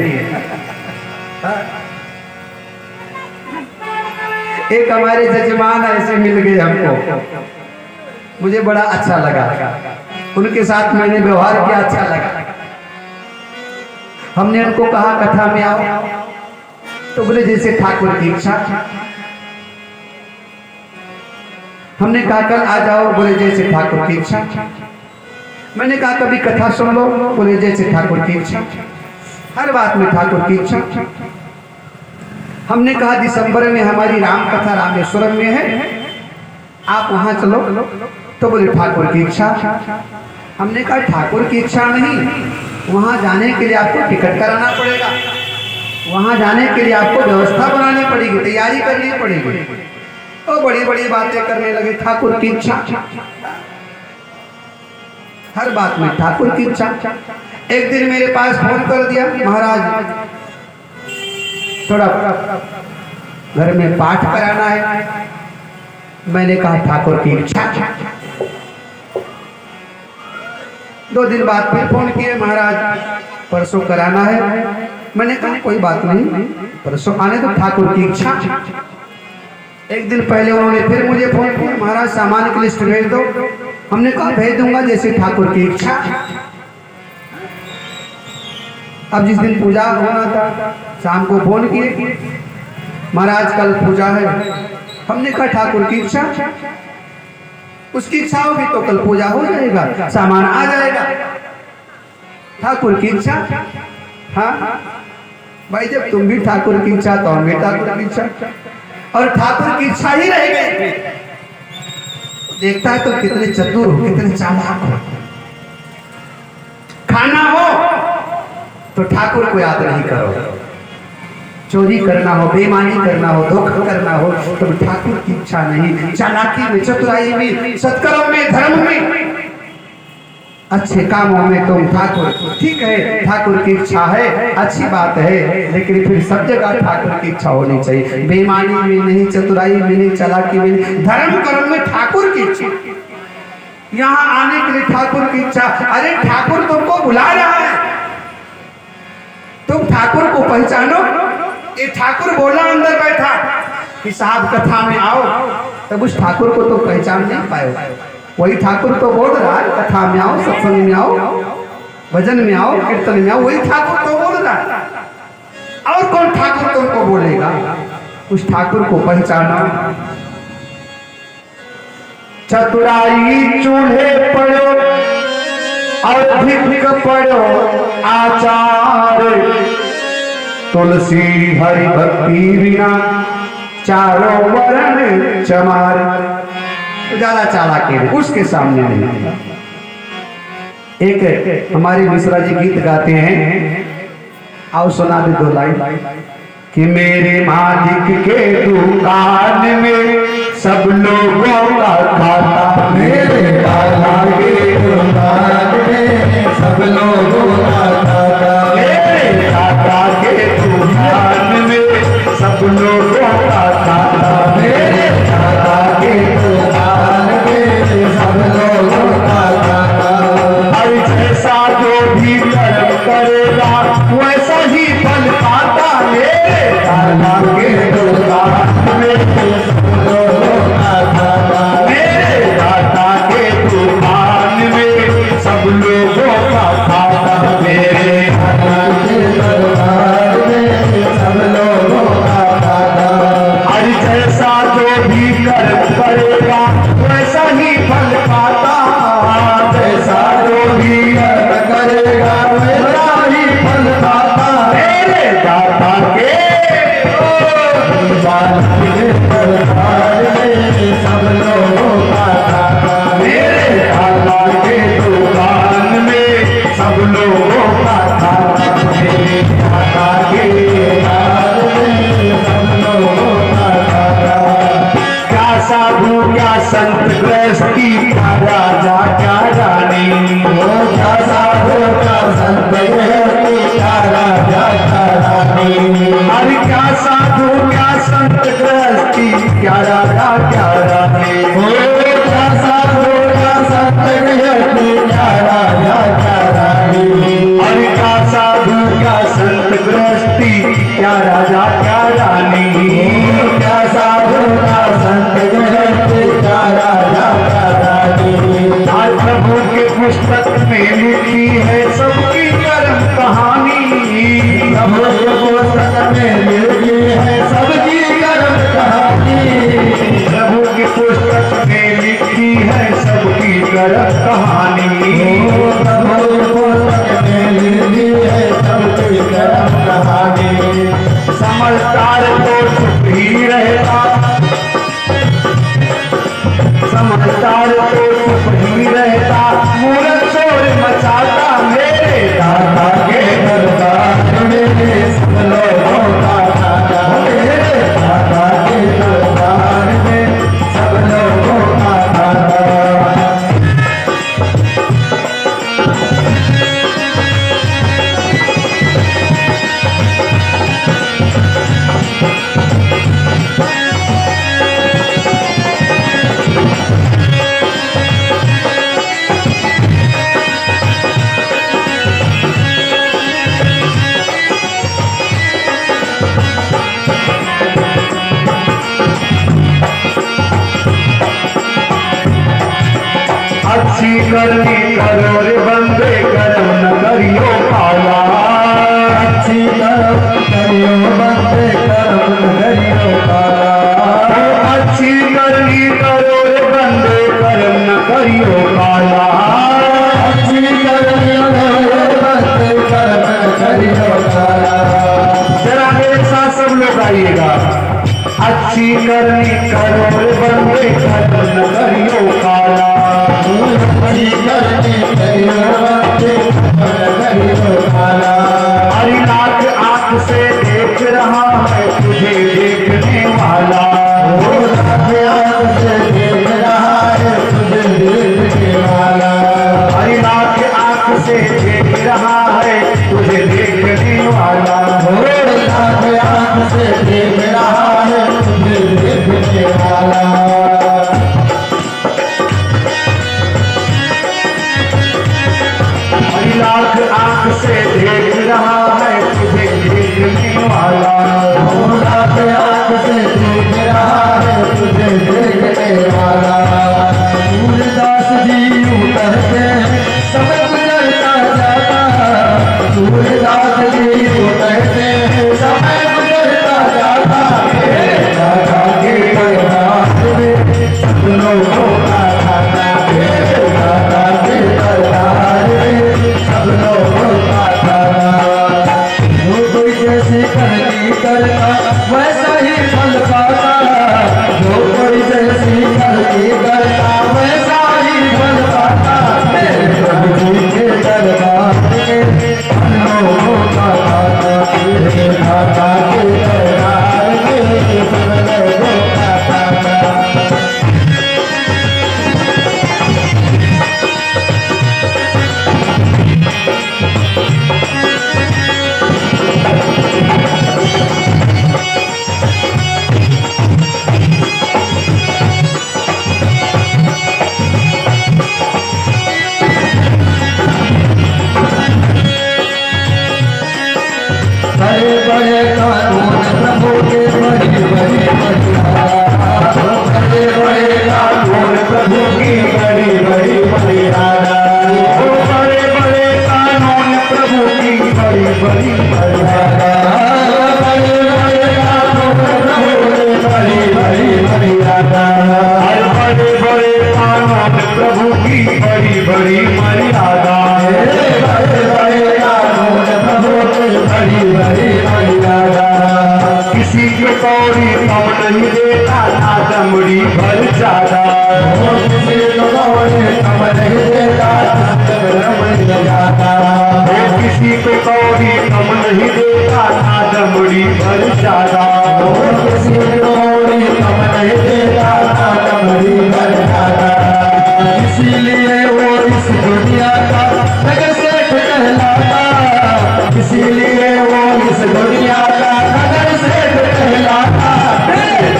एक हमारे जजमान ऐसे मिल गए हमको, मुझे बड़ा अच्छा लगा, उनके साथ मैंने व्यवहार किया, अच्छा लगा। हमने उनको कहा कथा में आओ, तो बोले जैसे ठाकुर की इच्छा। हमने कहा कल आ जाओ, बोले जैसे ठाकुर की इच्छा। मैंने कहा कभी कथा सुन लो, बोले जैसे ठाकुर की इच्छा। हर बात में ठाकुर की इच्छा। हमने कहा दिसंबर में हमारी राम कथा रामेश्वरम में है, आप वहां चलो, तो बोले ठाकुर की इच्छा। हमने कहा ठाकुर की इच्छा नहीं, वहां जाने के लिए आपको टिकट कराना पड़ेगा, वहां जाने के लिए आपको व्यवस्था बनानी पड़ेगी, तैयारी करनी पड़ेगी। तो बड़ी बड़ी बातें करने लगे, ठाकुर की इच्छा। हर बात में ठाकुर की इच्छा। एक दिन मेरे पास फोन कर दिया, महाराज थोड़ा घर में पाठ कराना है। मैंने कहा ठाकुर की इच्छा। 2 दिन बाद फिर फोन किए, महाराज परसों कराना है। मैंने कहा कोई बात नहीं, परसों आने तो ठाकुर की इच्छा। एक दिन पहले उन्होंने फिर मुझे फोन किया, महाराज सामान की लिस्ट भेज दो। हमने कहा भेज दूंगा जैसे ठाकुर की इच्छा। अब जिस दिन पूजा होना था, शाम को फोन किए, महाराज कल पूजा है। हमने कहा ठाकुर की इच्छा, उसकी इच्छा होगी तो कल पूजा हो जाएगा, सामान आ जाएगा। ठाकुर की इच्छा। हाँ भाई, जब तुम भी ठाकुर की इच्छा तो हम भी ठाकुर की इच्छा, और ठाकुर की इच्छा ही रह गई। देखता है तो कितने चतुर हो, कितने चालाक हो। खाना हो तो ठाकुर को याद नहीं करो, चोरी करना हो, बेईमानी करना हो, धोखा करना हो तो ठाकुर की इच्छा नहीं। चालाकी में, चतुराई में, सत्कर्म में, धर्म में, अच्छे कामों में तुम ठाकुर। ठीक है, ठाकुर की इच्छा है, अच्छी बात है, लेकिन फिर सब जगह ठाकुर की इच्छा होनी चाहिए। बेईमानी में नहीं, चतुराई में नहीं, चालाकी में नहीं, धर्म कर्म में ठाकुर की इच्छा। यहाँ आने के लिए ठाकुर की इच्छा। अरे ठाकुर तुमको बुला रहा है, तुम ठाकुर को पहचानो। ये ठाकुर बोला अंदर बैठा कि साहब कथा में आओ, तब उस ठाकुर को तो पहचान नहीं पाए। वही ठाकुर तो बोल रहा है कथा में आओ, सत्संग में आओ, भजन में आओ, कीर्तन में आओ, वही ठाकुर तो बोल रहा है। तुमको बोलेगा, उस ठाकुर को पहचाना। चतुराई चूल्हे पड़ो अधिक पड़ो आचार, तुलसी हरि भक्ति बिना चारों वर्ण चमार। ज्यादा चालाक है उसके सामने नहीं। एक हमारे मिश्रा जी गीत गाते हैं, आओ सुना दे दो लाइन कि मेरे मालिक के दुकान में सब लोगों का खाता, मेरे बाला के दुकान में सब लोगों का खाता, मेरे दादा के दुकान में सब लोगों का खाता, मेरे दादा के दुकान में सब लोगों का खाता। और जैसा जो भी कर्म करेगा वैसा ही फल पाता। मेरे दादा के दुकान में सब लोगों का खाता, मेरे दादा के दुकान में सब लोगों का खाता, मेरे दादा के दरबार में सब लोगों का खाता। और जैसा जो भी कर्म करेगा वैसा ही फल पाता। जैसा जो भी कर्म करेगा वैसा ही फल पाता। मेरे दादा के बाला के दरबार में सब लोगों का खाता, मेरे दादा के दुकान में सब लोगों का खाता, मेरे दादा के दरबार में सब लोगों का खाता। क्या साधु क्या संत गृहस्थी क्या राजा क्या रानी, वो क्या साधु क्या संत गृहस्थी क्या राजा क्या रानी। अरे क्या साधु क्या संत गृहस्थी क्या राजा क्या रानी, वो क्या साधु क्या संत गृहस्थी क्या राजा क्या रानी। अरे क्या साधु क्या संत गृहस्थी क्या राजा क्या रानी। क्या साधु क्या संत गृहस्थी क्या राजा क्या रानी। आज प्रभु के पुस्तक में लिखी है सबकी कर्म कहानी, प्रभु के पुस्तक में लिखी है सबकी कर्म कहानी। प्रभु की पुस्तक में लिखी है सबकी कर्म कहानी। प्रभु के पुस्तक में लिखी है सबकी कर्म कहानी। समझदार तो चुप ही रहता, समझदार तो चुप ही रहता, मूर्ख शोर मचाता। मेरे दादा के दरबार में सब लोगों का खाता, मेरे दादा के दरबार में सब लोगों का खाता। अच्छी करनी करो रे बंदे, कर्म न करियो काला। अच्छी कर्म करियो बंदे, कर्म न करियो काला। अच्छी करनी करो रे बंदे, कर्म न करियो काला। अच्छी करियो बंदे, कर्म न करियो काला। जरा मेरे साथ सब लोग आइएगा। अच्छी करनी करो रे बंदे, कर्म न करियो काला। अच्छी करनी करियो बंदे, कर्म न करियो काला। हरि लाख आंख से देख रहा है तुझे देखने वाला। वो लाख से देख रहा है तुझे देखने वाला। हरि लाख आंख से देख रहा है तुझे देखने वाला। वो लाख आंख से देख रहा है तुझे देखने वाला। हरि लाख आंख से देख रहा है तुझे देखने वाला। वो लाख आंख से देख रहा है तुझे जैसी करनी करता वैसा ही फल पाता, जो कोई जैसी करनी करता वैसा ही फल पाता। मेरे प्रभु जी के दरबार में हम लोगों का खाता, मेरे खाता के दरबार में सब लोगों का खाता। बड़े बड़े कानून प्रभु के बड़ी बड़ी मर्यादा, बड़े बड़े कानून प्रभु की बड़ी बड़ी मर्यादा, बड़े बड़े कानून प्रभु की बड़ी बड़ी मर्यादा, बड़े बड़े कानून प्रभु की बड़ी बड़ी मर्यादा, बड़े बड़े कानून प्रभु की बड़ी बड़ी मर्यादा, बड़े बड़े कानून प्रभु की बड़ी बड़ी मर्यादा। किसी को कौड़ी कम नहीं देता ना दमड़ी भर ज्यादा, किसी को कौड़ी कम नहीं देता किसी को कौड़ी कम नहीं देता ना दमड़ी भर ज्यादा, किसी को कौड़ी कम नहीं देता ना दमड़ी भर ज्यादा। इसीलिए वो इस दुनिया का नगर सेठ कहलाता, इसीलिए वो इस दुनिया का नगर सेठ कहलाता।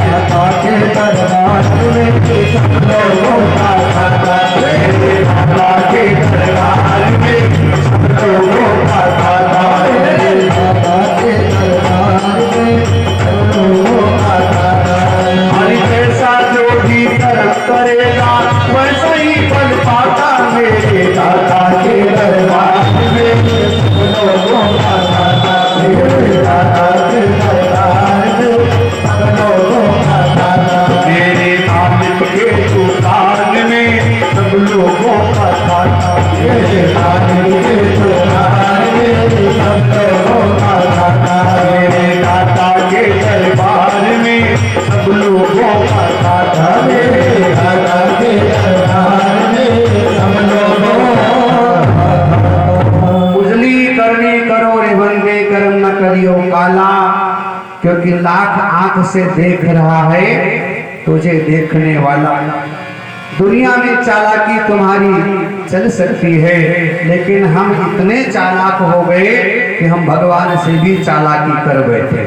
माता के दरबार में सब लोगों का खाता, माता के दरबार में सब लोगों का खाता, माता के दरबार में सब लोगों का खाता। हरि जैसा जो भी कर्म करेगा वैसा ही फल पाता, मेरे दाता के दरबार में सब लोगों का खाता, मेरे दाता के दरबार में सब लोगों का खाता। मेरे नानक के दुकान में सब लोगों का खाता, मेरे नानक के दुकान में सब लोगों का खाता, मेरे दाता के दरबार में सब लोगों का खाता, मेरे दाता के दरबार में सब लोगों का खाता। उजली करनी करो रे बंदे, कर्म न करियो काला, क्योंकि लाख आंख से देख रहा है तुझे देखने वाला। दुनिया में चालाकी तुम्हारी चल सकती है, लेकिन हम इतने चालाक हो गए कि हम भगवान से भी चालाकी कर बैठे।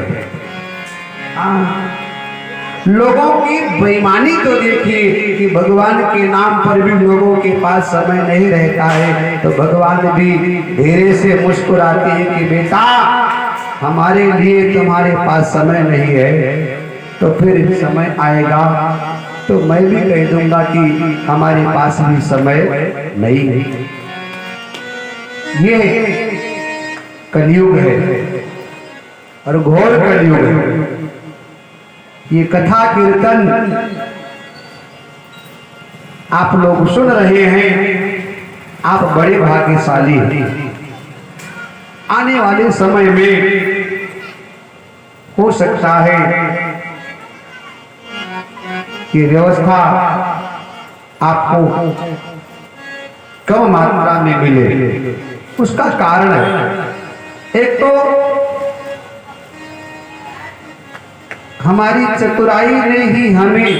लोगों की बेईमानी तो देखिए कि भगवान के नाम पर भी लोगों के पास समय नहीं रहता है, तो भगवान भी धीरे से मुस्कुराते हैं कि बेटा हमारे लिए तुम्हारे पास समय नहीं है, तो फिर समय आएगा तो मैं भी कह दूंगा कि हमारे पास भी समय नहीं है। ये कलयुग है और घोर कलयुग है। ये कथा कीर्तन आप लोग सुन रहे हैं, आप बड़े भाग्यशाली हैं। आने वाले समय में हो सकता है कि व्यवस्था आपको कम मात्रा में मिले। उसका कारण है, एक तो हमारी चतुराई ने ही हमें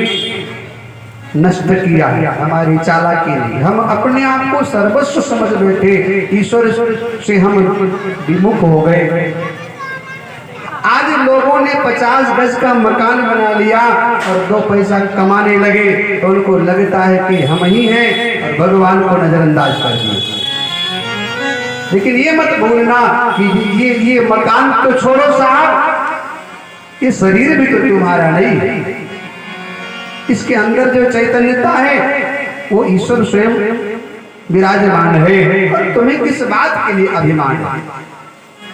नष्ट किया है, हमारी चालाकी नहीं। हम अपने आप को सर्वस्व समझ बैठे, ईश्वर से हम विमुख हो गए। आज लोगों ने 50 गज का मकान बना लिया और 2 पैसा कमाने लगे तो उनको लगता है कि हम ही हैं और भगवान को नजरअंदाज कर दिया। लेकिन ये मत भूलना कि ये मकान तो छोड़ो साहब, ये शरीर भी तो तुम्हारा नहीं। इसके अंदर जो चैतन्यता है वो ईश्वर स्वयं विराजमान है, और तुम्हें किस बात के लिए अभिमान है,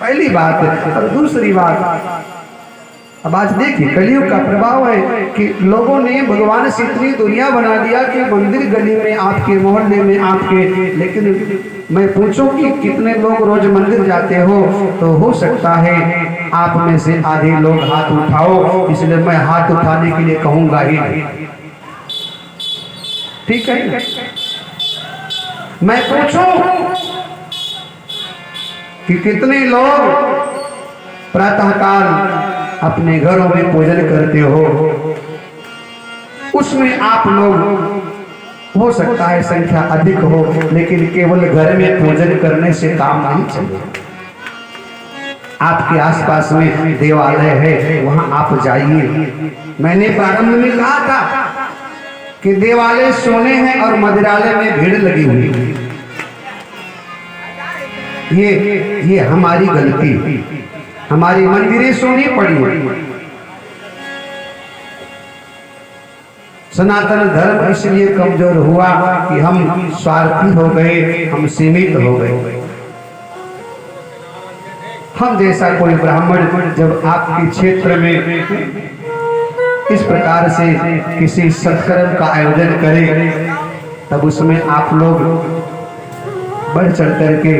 पहली बात है। और दूसरी बात, अब आज देखिए कलयुग का प्रभाव है कि लोगों ने भगवान से इतनी दुनिया बना दिया कि मंदिर गली में आपके, मोहल्ले में आपके, लेकिन मैं पूछूं कि कितने लोग रोज मंदिर जाते हो, तो हो सकता है आप में से आधे लोग हाथ उठाओ, इसलिए मैं हाथ उठाने के लिए कहूंगा ही नहीं। ठीक है, मैं पूछूं कि कितने लोग प्रातःकाल अपने घरों में पूजन करते हो? उसमें आप लोग, हो सकता है संख्या अधिक हो, लेकिन केवल घर में पूजन करने से काम नहीं चलेगा। आपके आसपास में देवालय है, वहां आप जाइए। मैंने प्रारंभ में कहा था कि देवालय सोने हैं और मंदिरालय में भीड़ लगी हुई है। ये हमारी गलती, हमारी मंदिरें सोनी पड़ी। सनातन धर्म इसलिए कमजोर हुआ कि हम स्वार्थी हो गए, हम सीमित हो गए। हम जैसा कोई ब्राह्मण जब आपके क्षेत्र में इस प्रकार से किसी सत्कर्म का आयोजन करे, तब उसमें आप लोग बढ़ चढ़ करके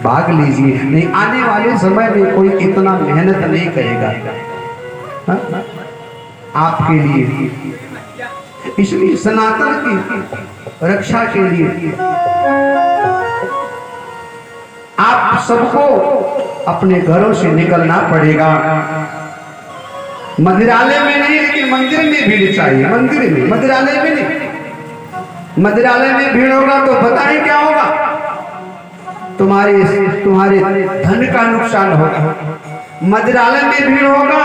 भाग लीजिए। नहीं, आने वाले समय में कोई इतना मेहनत नहीं करेगा आपके लिए। इसलिए सनातन की रक्षा के लिए आप सबको अपने घरों से निकलना पड़ेगा। मंदिरालय में नहीं, लेकिन मंदिर में भीड़ चाहिए। मंदिर में, मंदिरालय में नहीं। मंदिरालय में भीड़ होगा तो पता नहीं क्या होगा, तुम्हारे धन का नुकसान होगा। मंदिरालय में भीड़ होगा,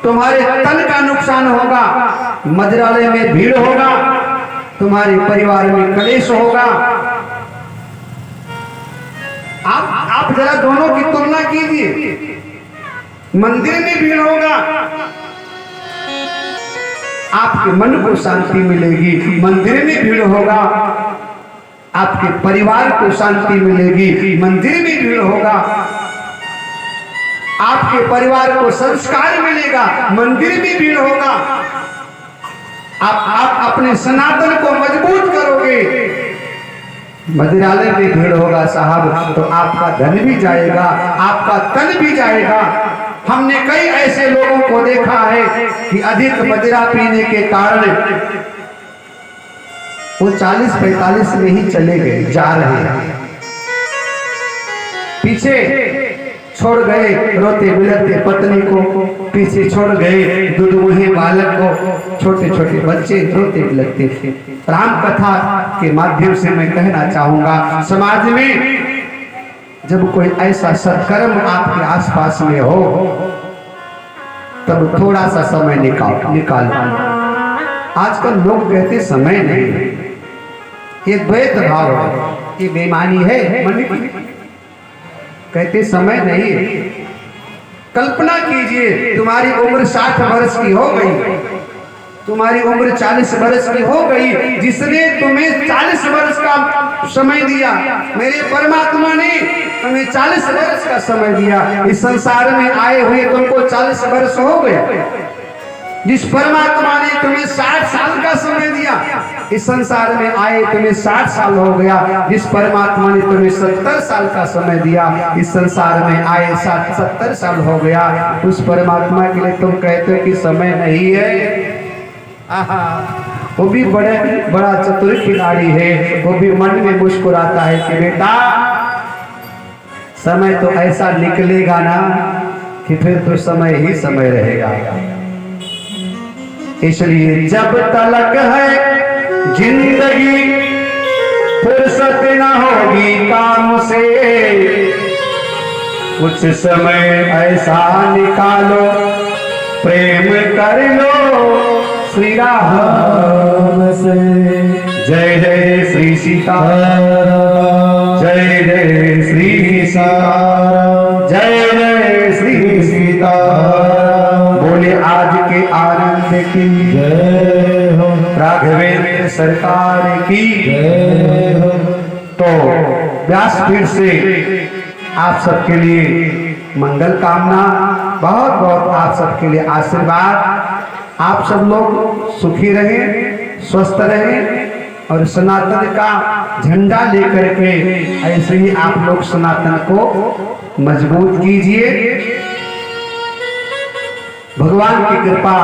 तुम्हारे तन का नुकसान होगा। मंदिरालय में भीड़ होगा, तुम्हारे परिवार में कलेश होगा। आप जरा दोनों की तुलना कीजिए। मंदिर में भीड़ होगा, आपके मन को शांति मिलेगी। मंदिर में भीड़ होगा, आपके परिवार को शांति मिलेगी। मंदिर में भीड़ होगा, आपके परिवार को संस्कार मिलेगा। मंदिर में भीड़ होगा, आप अपने सनातन को मजबूत करोगे। मंदिरालय में भीड़ होगा साहब, तो आपका धन भी जाएगा, आपका तन भी जाएगा। हमने कई ऐसे लोगों को देखा है कि अधिक मदिरा पीने के कारण वो 40-45 में ही चले गए, जा रहे हैं। पीछे छोड़ गए रोते बिलखते पत्नी को, पीछे छोड़ गए दुधमुहे बालक को, छोटे छोटे बच्चे रोते बिलखते थे। राम कथा के माध्यम से मैं कहना चाहूंगा, समाज में जब कोई ऐसा सत्कर्म आपके आसपास में हो, तब थोड़ा सा समय निकाल। आजकल लोग कहते समय नहीं, ये द्वैत भाव है, ये बेईमानी है मन की। कहते समय नहीं। कल्पना कीजिए, तुम्हारी उम्र 60 वर्ष की हो गई, तुम्हारी उम्र 40 वर्ष की हो गई। जिसने तुम्हें 40 वर्ष का समय दिया, मेरे परमात्मा ने तुम्हें 40 वर्ष का समय दिया। इस संसार में आए हुए तुमको 40 वर्ष हो गए। जिस परमात्मा ने तुम्हें 60 साल का समय दिया, इस संसार में आए तुम्हें 60 साल हो गया। जिस परमात्मा ने तुम्हें 70 साल का समय दिया, इस संसार में आए 70 साल हो गया। उस परमात्मा के लिए तुम कहते हो कि समय नहीं है। वो भी बड़ा चतुर खिलाड़ी है, वो भी मन में मुस्कुराता है कि बेटा समय तो ऐसा निकलेगा ना कि फिर तो समय ही समय रहेगा। इसलिए जब तलक है जिंदगी, फुर्सत ना होगी काम से, कुछ समय ऐसा निकालो, प्रेम कर लो श्री राम से। जय जय श्री सीताराम, जय जय श्री सीताराम, जय जय श्री सीताराम। बोले आज के आनंद की जय हो, राघवेंद्र सरकार की जय हो। तो व्यासपीठ से आप सबके लिए मंगल कामना, बहुत बहुत आप सबके लिए आशीर्वाद। आप सब लोग सुखी रहें, स्वस्थ रहें और सनातन का झंडा लेकर के ऐसे ही आप लोग सनातन को मजबूत कीजिए। भगवान की कृपा